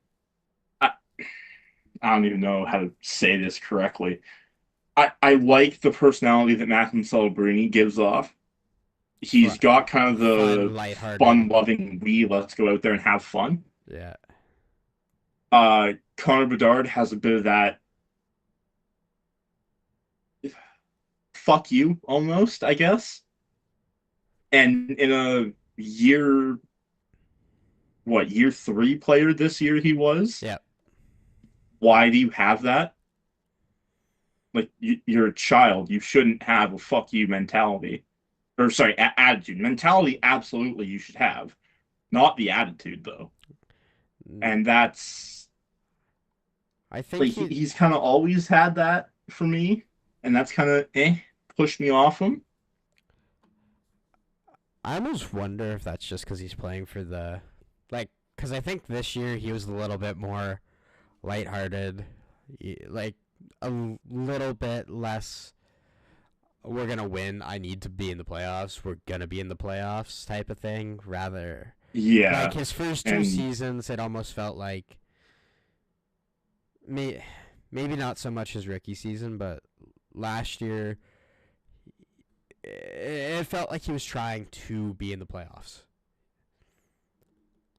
I don't even know how to say this correctly. I like the personality that Matthew Celebrini gives off. He's fun, got kind of the fun, lighthearted. fun-loving let's go out there and have fun. Yeah. Connor Bedard has a bit of that fuck you almost, I guess. And in a year, year three player this year he was. Yeah. Why do you have that? Like you're a child, you shouldn't have a fuck you mentality, or sorry, attitude. Mentality, absolutely, you should have, not the attitude though. And that's I think like he's kind of always had that for me, and that's kind of pushed me off him. I almost wonder if that's just because he's playing for the, like, because I think this year he was a little bit more lighthearted, like a little bit less. We're gonna win. I need to be in the playoffs. We're gonna be in the playoffs type of thing. Rather, Yeah, like his first two and seasons, it almost felt like maybe not so much his rookie season, but last year it felt like he was trying to be in the playoffs.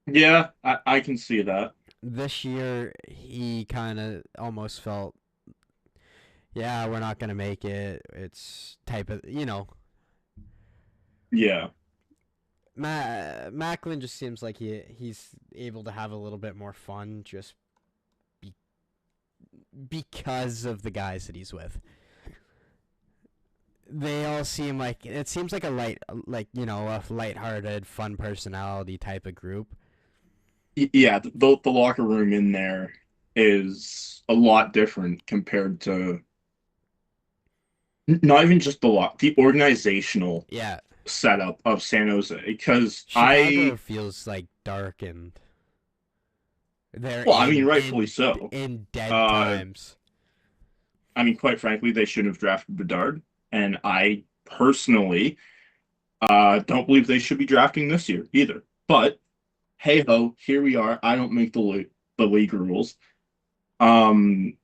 yeah, I can see that. This year, he kind of almost felt, yeah, we're not going to make it. It's type of, Yeah, Macklin just seems like he's able to have a little bit more fun just be, because of the guys that he's with. They all seem like, it seems like a lighthearted, fun personality type of group. yeah. The locker room in there is a lot different compared to not even just the organizational Yeah, setup of San Jose. Because Chicago feels like dark and they're well, I mean, rightfully so. in dead Uh, times. I mean, quite frankly, they shouldn't have drafted Bedard, and I personally don't believe they should be drafting this year either. But hey ho, here we are. I don't make the league rules. Um,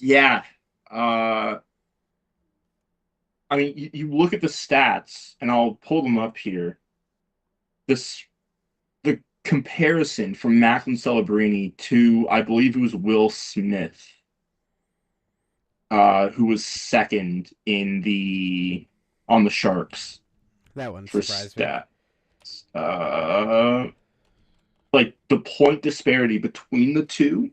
yeah. Uh, I mean, you look at the stats, and I'll pull them up here. This the comparison from Macklin Celebrini to I believe it was Will Smith, who was second in the on the Sharks That wouldn't for surprise me. stats. Uh, like the point disparity between the two,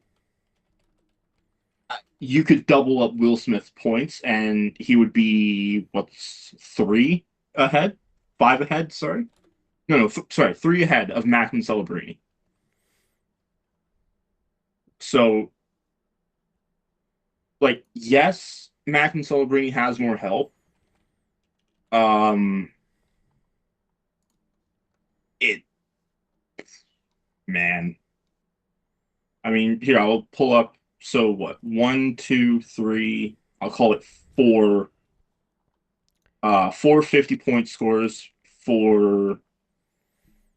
you could double up Will Smith's points, and he would be what's three ahead, five ahead. Sorry, no, sorry, three ahead of Mac and Celebrini. So, like, yes, Mac and Celebrini has more help. Um, it, man. I mean, here I'll pull up. So what? One, two, three. I'll call it four. 450-point scores for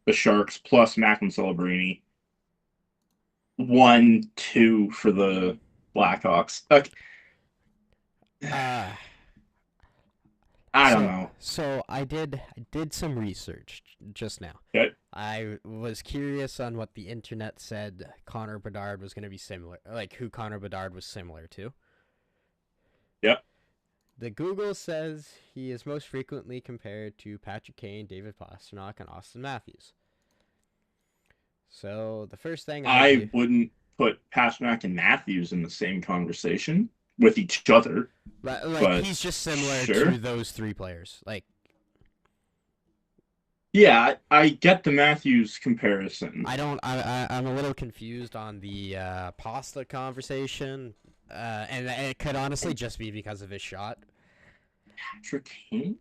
the Sharks plus Macklin Celebrini. 1-2 for the Blackhawks. Okay. Uh, I don't know. So I did some research just now. Okay. I was curious on what the internet said Connor Bedard was going to be similar, like who Connor Bedard was similar to. Yep. The Google says he is most frequently compared to Patrick Kane, David Pastrnak, and Austin Matthews. So the first thing I wouldn't put Pastrnak and Matthews in the same conversation. with each other. Like But he's just similar sure. to those three players. Like Yeah, I get the Matthews comparison. I don't. I'm a little confused on the pasta conversation, and it could honestly just be because of his shot. Patrick Kane?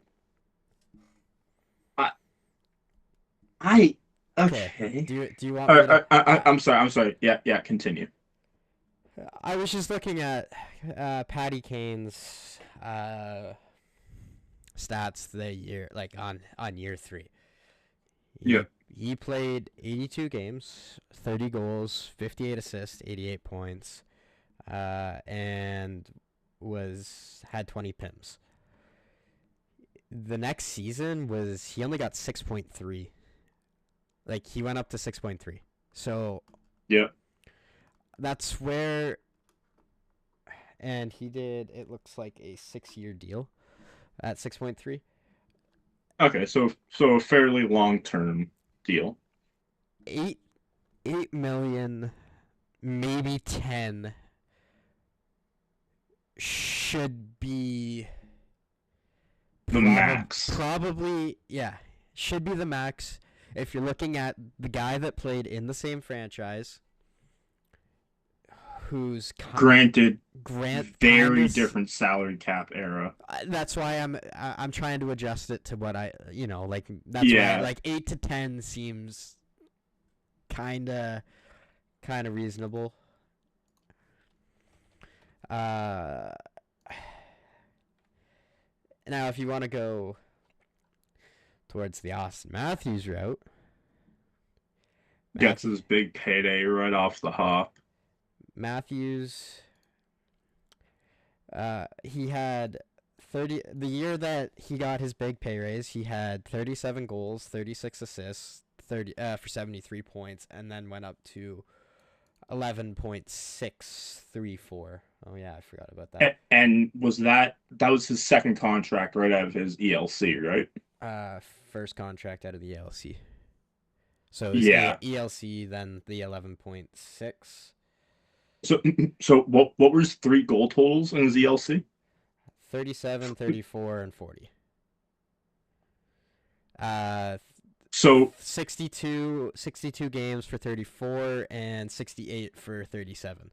I, I Okay. okay. Do you want me to? I'm sorry. I'm sorry. Yeah, yeah. Continue. I was just looking at Patty Kane's stats the year like on year 3. Yeah. He played 82 games, 30 goals, 58 assists, 88 points, and had 20 pims. The next season he only got 6.3. Like he went up to 6.3. So Yeah. that's where, and he did, it looks like a 6-year deal at 6.3. Okay. So a fairly long term deal. 8 million, maybe 10 should be The max. probably, yeah, should be the max. If you're looking at the guy that played in the same franchise, who's Granted, Grant very kinda, different salary cap era. that's why I'm trying to adjust it to what I, like that's why Yeah. like 8 to 10 seems kind of reasonable. Uh Now if you want to go towards the Austin Matthews route, Gets Matthew, his big payday right off the hop. Matthews he had 30 the year that he got his big pay raise, he had 37 goals, 36 assists, 30 for 73 points, and then went up to 11.634. Oh yeah, I forgot about that. And was that was his second contract right out of his ELC, right? First contract out of the ELC. So it was Yeah. ELC, then the 11.6. So what were his 3 goal totals in his ELC? 37, 34, and 40. Uh, So 62 games for 34 and 68 for 37.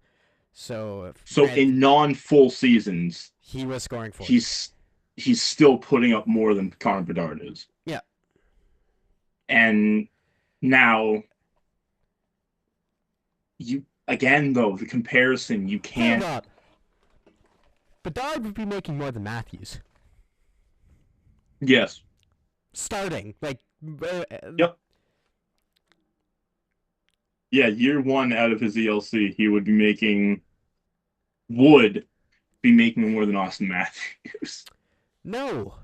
So in non-full seasons, he was scoring 40. he's still putting up more than Connor Bedard is. Yeah. And now you again though the comparison you can't. Hold up. Bedard would be making more than Matthews. Yes. Starting like. Yep. Yeah, year 1 out of his ELC, he would be making more than Austin Matthews. No,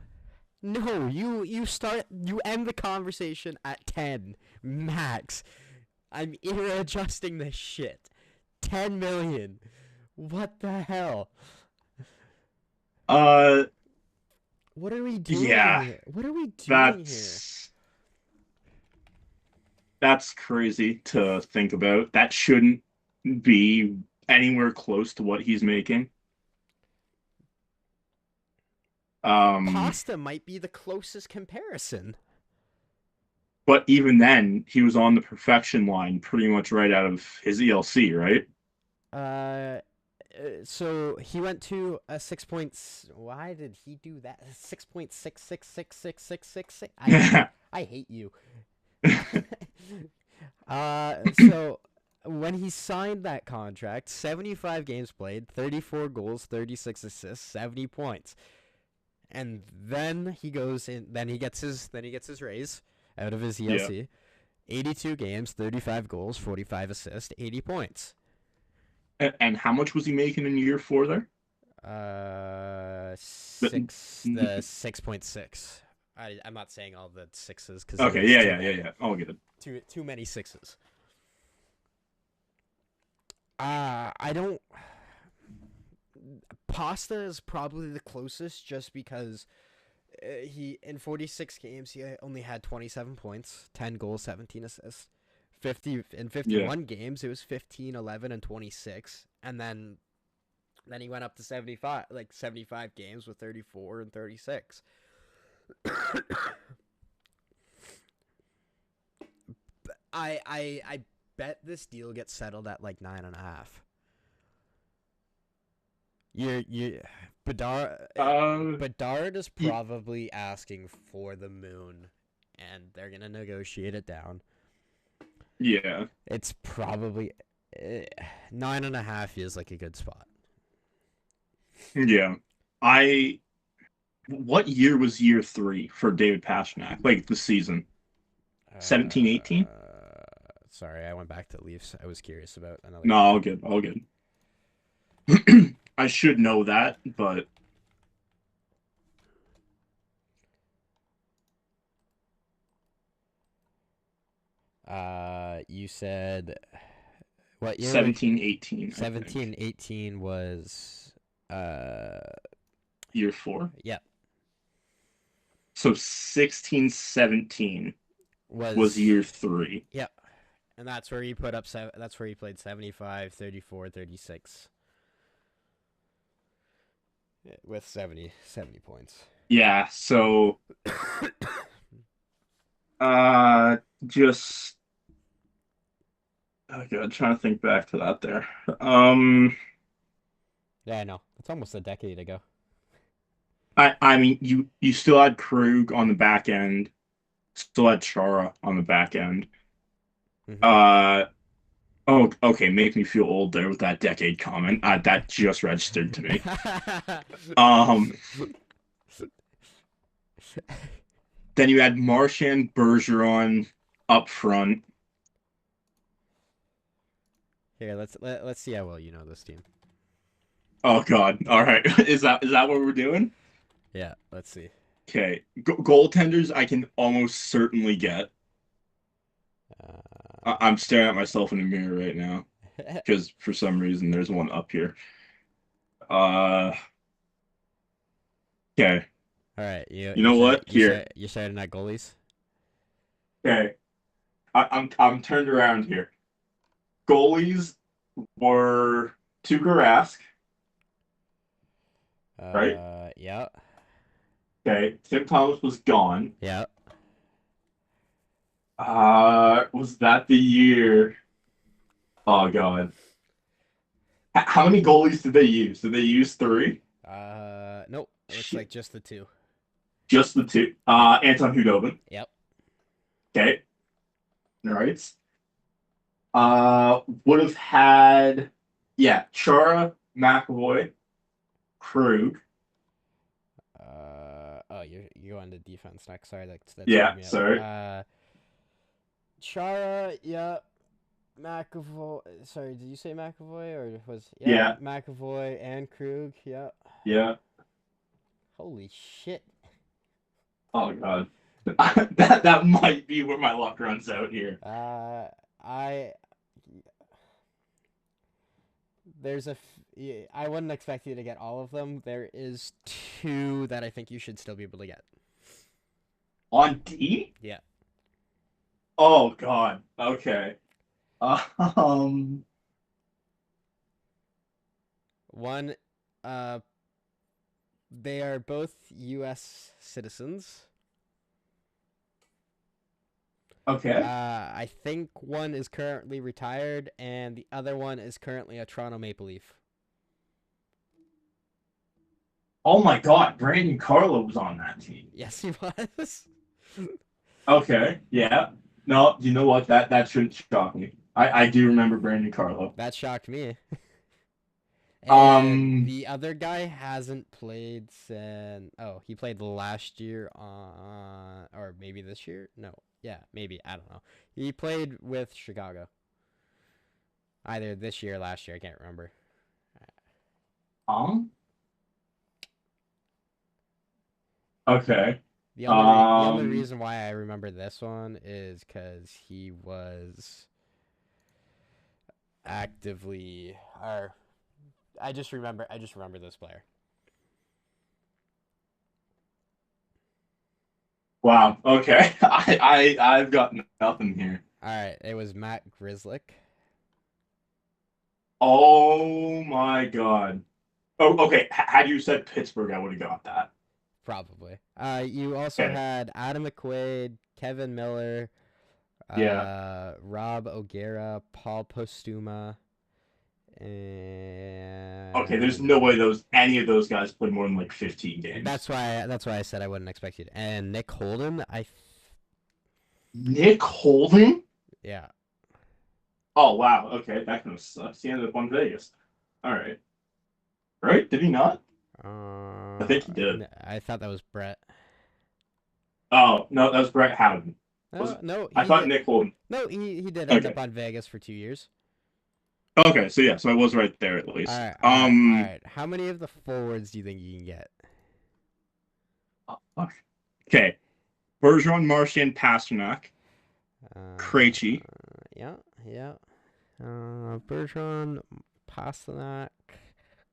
you end the conversation at 10 max. I'm adjusting this shit. 10 million. What the hell? What are we doing here? What are we doing here? That's crazy to think about. That shouldn't be anywhere close to what he's making. Pasta might be the closest comparison. But even then, he was on the perfection line pretty much right out of his ELC, right? So he went to a 6 points. Why did he do that? 6.66666666. I hate you. So when he signed that contract, 75 games played, 34 goals, 36 assists, 70 points. And then he goes in, then he gets his raise out of his ELC. Yeah. 82 games, 35 goals, 45 assists, 80 points. And how much was he making in year 4 there? 6.6. I'm not saying all the sixes because okay, yeah. I'll get it. Too many sixes. I don't. Pasta is probably the closest, just because he in 46 games he only had 27 points, 10 goals, 17 assists. 51 games it was 15, 11, and 26, and then Then he went up to 75 games with 34 and 36. I bet this deal gets settled at like 9.5. You Bedard is probably asking for the moon, and they're gonna negotiate it down. Yeah. It's probably 9.5 feels like a good spot. Yeah. What year was year 3 for David Pastrnak? Like the season? 17, 18? Sorry, I went back to Leafs. I was curious about another. No, all good. All good. I should know that, but You said what year? 17, 18. 17, 18 was year 4. Yeah. So 16, 17 was year 3. Yeah. And that's where he put up that's where he played 75, 34, 36. With 70 points. Yeah, so just okay, I'm trying to think back to that there. Yeah, I know. It's almost a decade ago. I mean you still had Krug on the back end, still had Chara on the back end. Mm-hmm. Oh, okay, make me feel old there with that decade comment. That just registered to me. Then you had Marchand, Bergeron up front. Here, let's see how well you know this team. Oh God! All right, is that what we're doing? Yeah, let's see. Okay, goaltenders I can almost certainly get. I'm staring at myself in the mirror right now because for some reason there's one up here. Okay. All right, you know what? Here. You're starting at goalies. Okay, I'm turned around here. Goalies were Tuukka Rask, right? Yeah. Okay, Tim Thomas was gone. Yeah. Was that the year? Oh God. How many goalies did they use? Did they use 3? Nope. It looks like just the 2. Just the 2. Anton Hudobin. Yep. Okay. All right. Would have had, yeah, Chara, McAvoy, Krug. Oh, you're going to defense next. Sorry, that's yeah. Sorry. Chara, yeah. McAvoy. Sorry, did you say McAvoy or was yeah. McAvoy and Krug? Yeah. Yeah. Holy shit. Oh God. that might be where my luck runs out here. I wouldn't expect you to get all of them. There is 2 that I think you should still be able to get. On D? Yeah. Oh God. Okay. One. They are both U.S. citizens. Okay. I think one is currently retired, and the other one is currently a Toronto Maple Leaf. Oh my God, Brandon Carlo was on that team. Yes, he was. Okay, yeah. No, you know what? That shouldn't shock me. I do remember Brandon Carlo. That shocked me. And the other guy hasn't played since. Oh, he played last year or maybe this year. No, yeah, maybe, I don't know. He played with Chicago. Either this year or last year, I can't remember. Okay. The only reason why I remember this one is because he was actively, or I just remember this player. Wow. Okay. I've got nothing here. All right, it was Matt Grzelcyk. Oh my God. Oh, okay. Had you said Pittsburgh, I would have got that. Probably. You also Okay. had Adam McQuaid, Kevin Miller, Yeah. Rob O'Gara, Paul Postuma, Okay. There's no way and those any of those guys played more than like 15 games. that's why I said I wouldn't expect you to. And Nick Holden, Nick Holden? yeah. Oh wow. Okay, that kind of sucks. He ended up on Vegas. All right. Right? Did he not? I think he did. I thought that was Brett. Oh no, that was Brett Howden. Was No, it? no, I he thought did. Nick Holden. No, he did end up Okay. on Vegas for 2 years. Okay. So yeah. So I was right there at All least. right, all right, all right. How many of the forwards do you think you can get? Okay. Bergeron, Marchand, Pasternak, Uh, Krejci. yeah, yeah. Bergeron, Pasternak,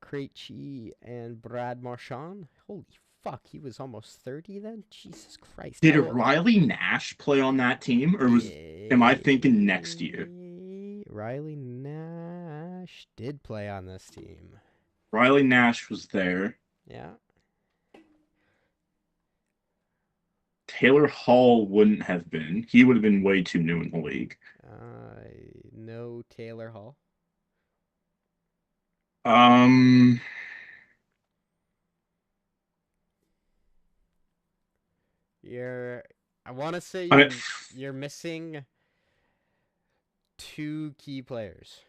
Krejci, and Brad Marchand. Holy fuck, he was almost 30 then? Jesus Christ. Did How old? Riley Nash play on that team, or was am I thinking next year? Riley Nash did play on this team. Riley Nash was there. Yeah. Taylor Hall wouldn't have been. He would have been way too new in the league. No Taylor Hall. Um, You're I want to say I mean, you're missing two key players.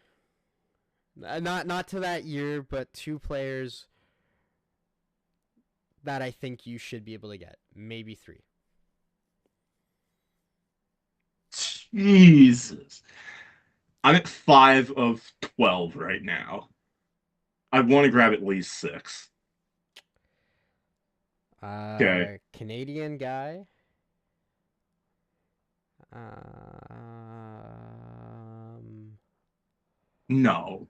Not to that year, but two players that I think you should be able to get. Maybe three. Jesus. I'm at 5 of 12 right now. I want to grab at least 6. Okay. Canadian guy. Um, No.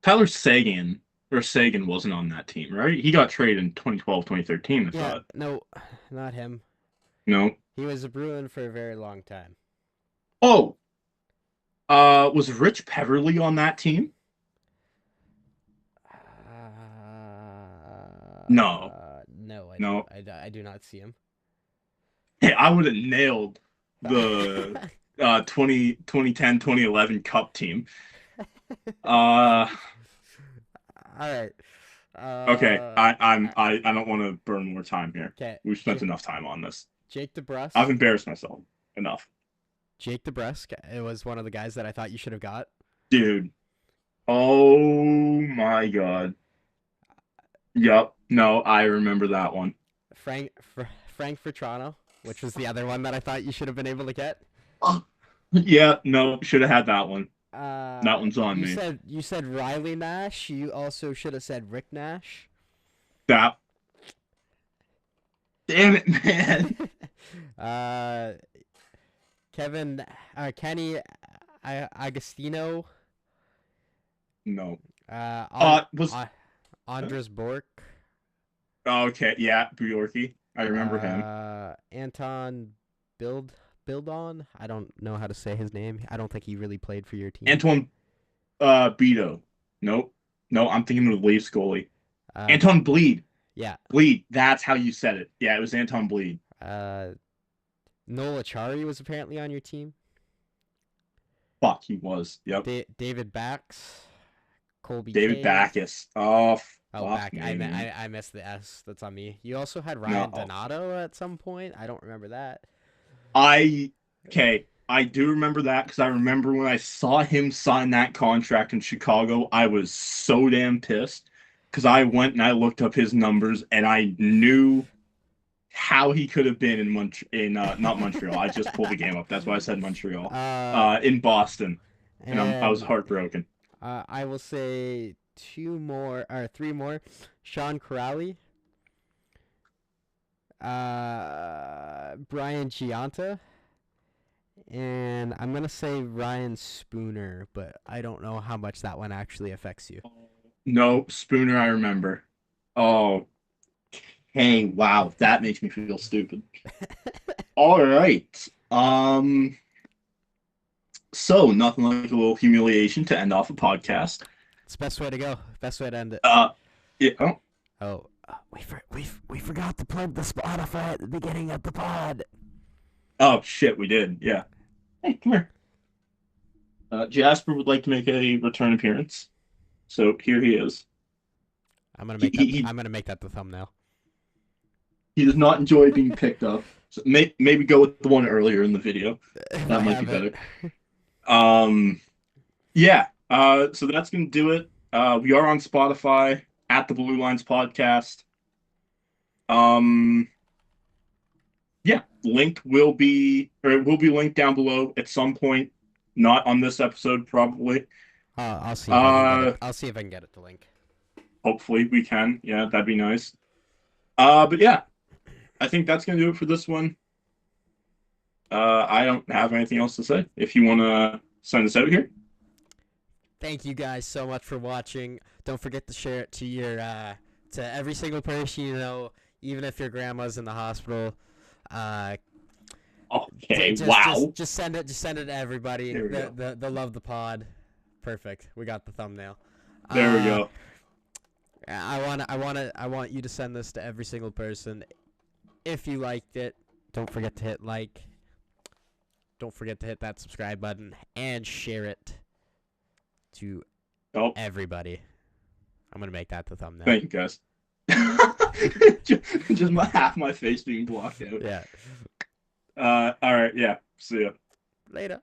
Tyler Sagan or Sagan wasn't on that team, right? He got traded in 2012, 2013, I yeah, thought. no, not him. No. He was a Bruin for a very long time. Oh, was Rich Peverly on that team? No. No, No. I do not see him. Hey, I would have nailed the 2010 2011 Cup team. Uh All right. okay. Uh, I don't want to burn more time here. okay. We've spent enough time on this. Jake I've DeBrusk. embarrassed myself enough. Jake DeBrusk. It was one of the guys that I thought you should have got. Dude. Oh my God. Yep. No, I remember that one. Frank Toronto, which was the other one that I thought you should have been able to get. Yeah, no, should have had that one. That Uh, one's on me. you said Riley Nash. You also should have said Rick Nash. That. Damn it, man. uh, Kenny Agostino. No. Was Andres Bork. okay. Yeah, Bjorky. I remember him. Anton Bildon. I don't know how to say his name. I don't think he really played for your team. Antoine Beto. Nope. No, I'm thinking of the Leafs goalie. Uh, Anton Bleed. yeah. Bleed. That's how you said it. Yeah, it was Anton Bleed. Noel Achari was apparently on your team. Fuck, he was. Yep. David Bax. Colby David Cave. Backus. Oh, Back. me, I missed the S. That's on me. You also had Ryan Donato at some point. I don't remember that. Okay. I do remember that because I remember when I saw him sign that contract in Chicago, I was so damn pissed because I went and I looked up his numbers and I knew how he could have been in not Montreal. I just pulled the game up. That's why I said Montreal. In Boston, and I was heartbroken. I will say three more. Sean Corrali. Brian Gianta. And I'm going to say Ryan Spooner, but I don't know how much that one actually affects you. No, Spooner, I remember. Oh, hey, wow, that makes me feel stupid. All right. So nothing like a little humiliation to end off a podcast. It's the best way to go. Best way to end it. Yeah. Oh, Oh, we forgot to plug the Spotify at the beginning of the pod. oh shit, we did. Yeah. Hey, come here. Jasper would like to make a return appearance, so here he is. I'm gonna He make that. he, I'm gonna make that the thumbnail. he does not enjoy being picked up. So maybe go with the one earlier in the video. If I That might be have it. better. Um, yeah. So that's gonna do it. We are on Spotify at the Blue Lines Podcast. Um, yeah, link will be or it will be linked down below at some point. Not on this episode, probably. I'll see if I can get it. Uh, I'll see if I can get it to link. hopefully we can. Yeah, that'd be nice. But yeah, I think that's gonna do it for this one. I don't have anything else to say. If you want to sign us out here, Thank you guys so much for watching. Don't forget to share it to your to every single person you know, even if your grandma's in the hospital. Uh, okay. just, Wow. just send it. Just send it to everybody. There we go. They'll love the pod. Perfect. We got the thumbnail. There we go. I want you to send this to every single person. If you liked it, don't forget to hit like. Don't forget to hit that subscribe button and share it to Oh, everybody. I'm gonna make that the thumbnail. thank you guys. Just half my face being blocked out. Yeah. All right. Yeah. See ya. Later.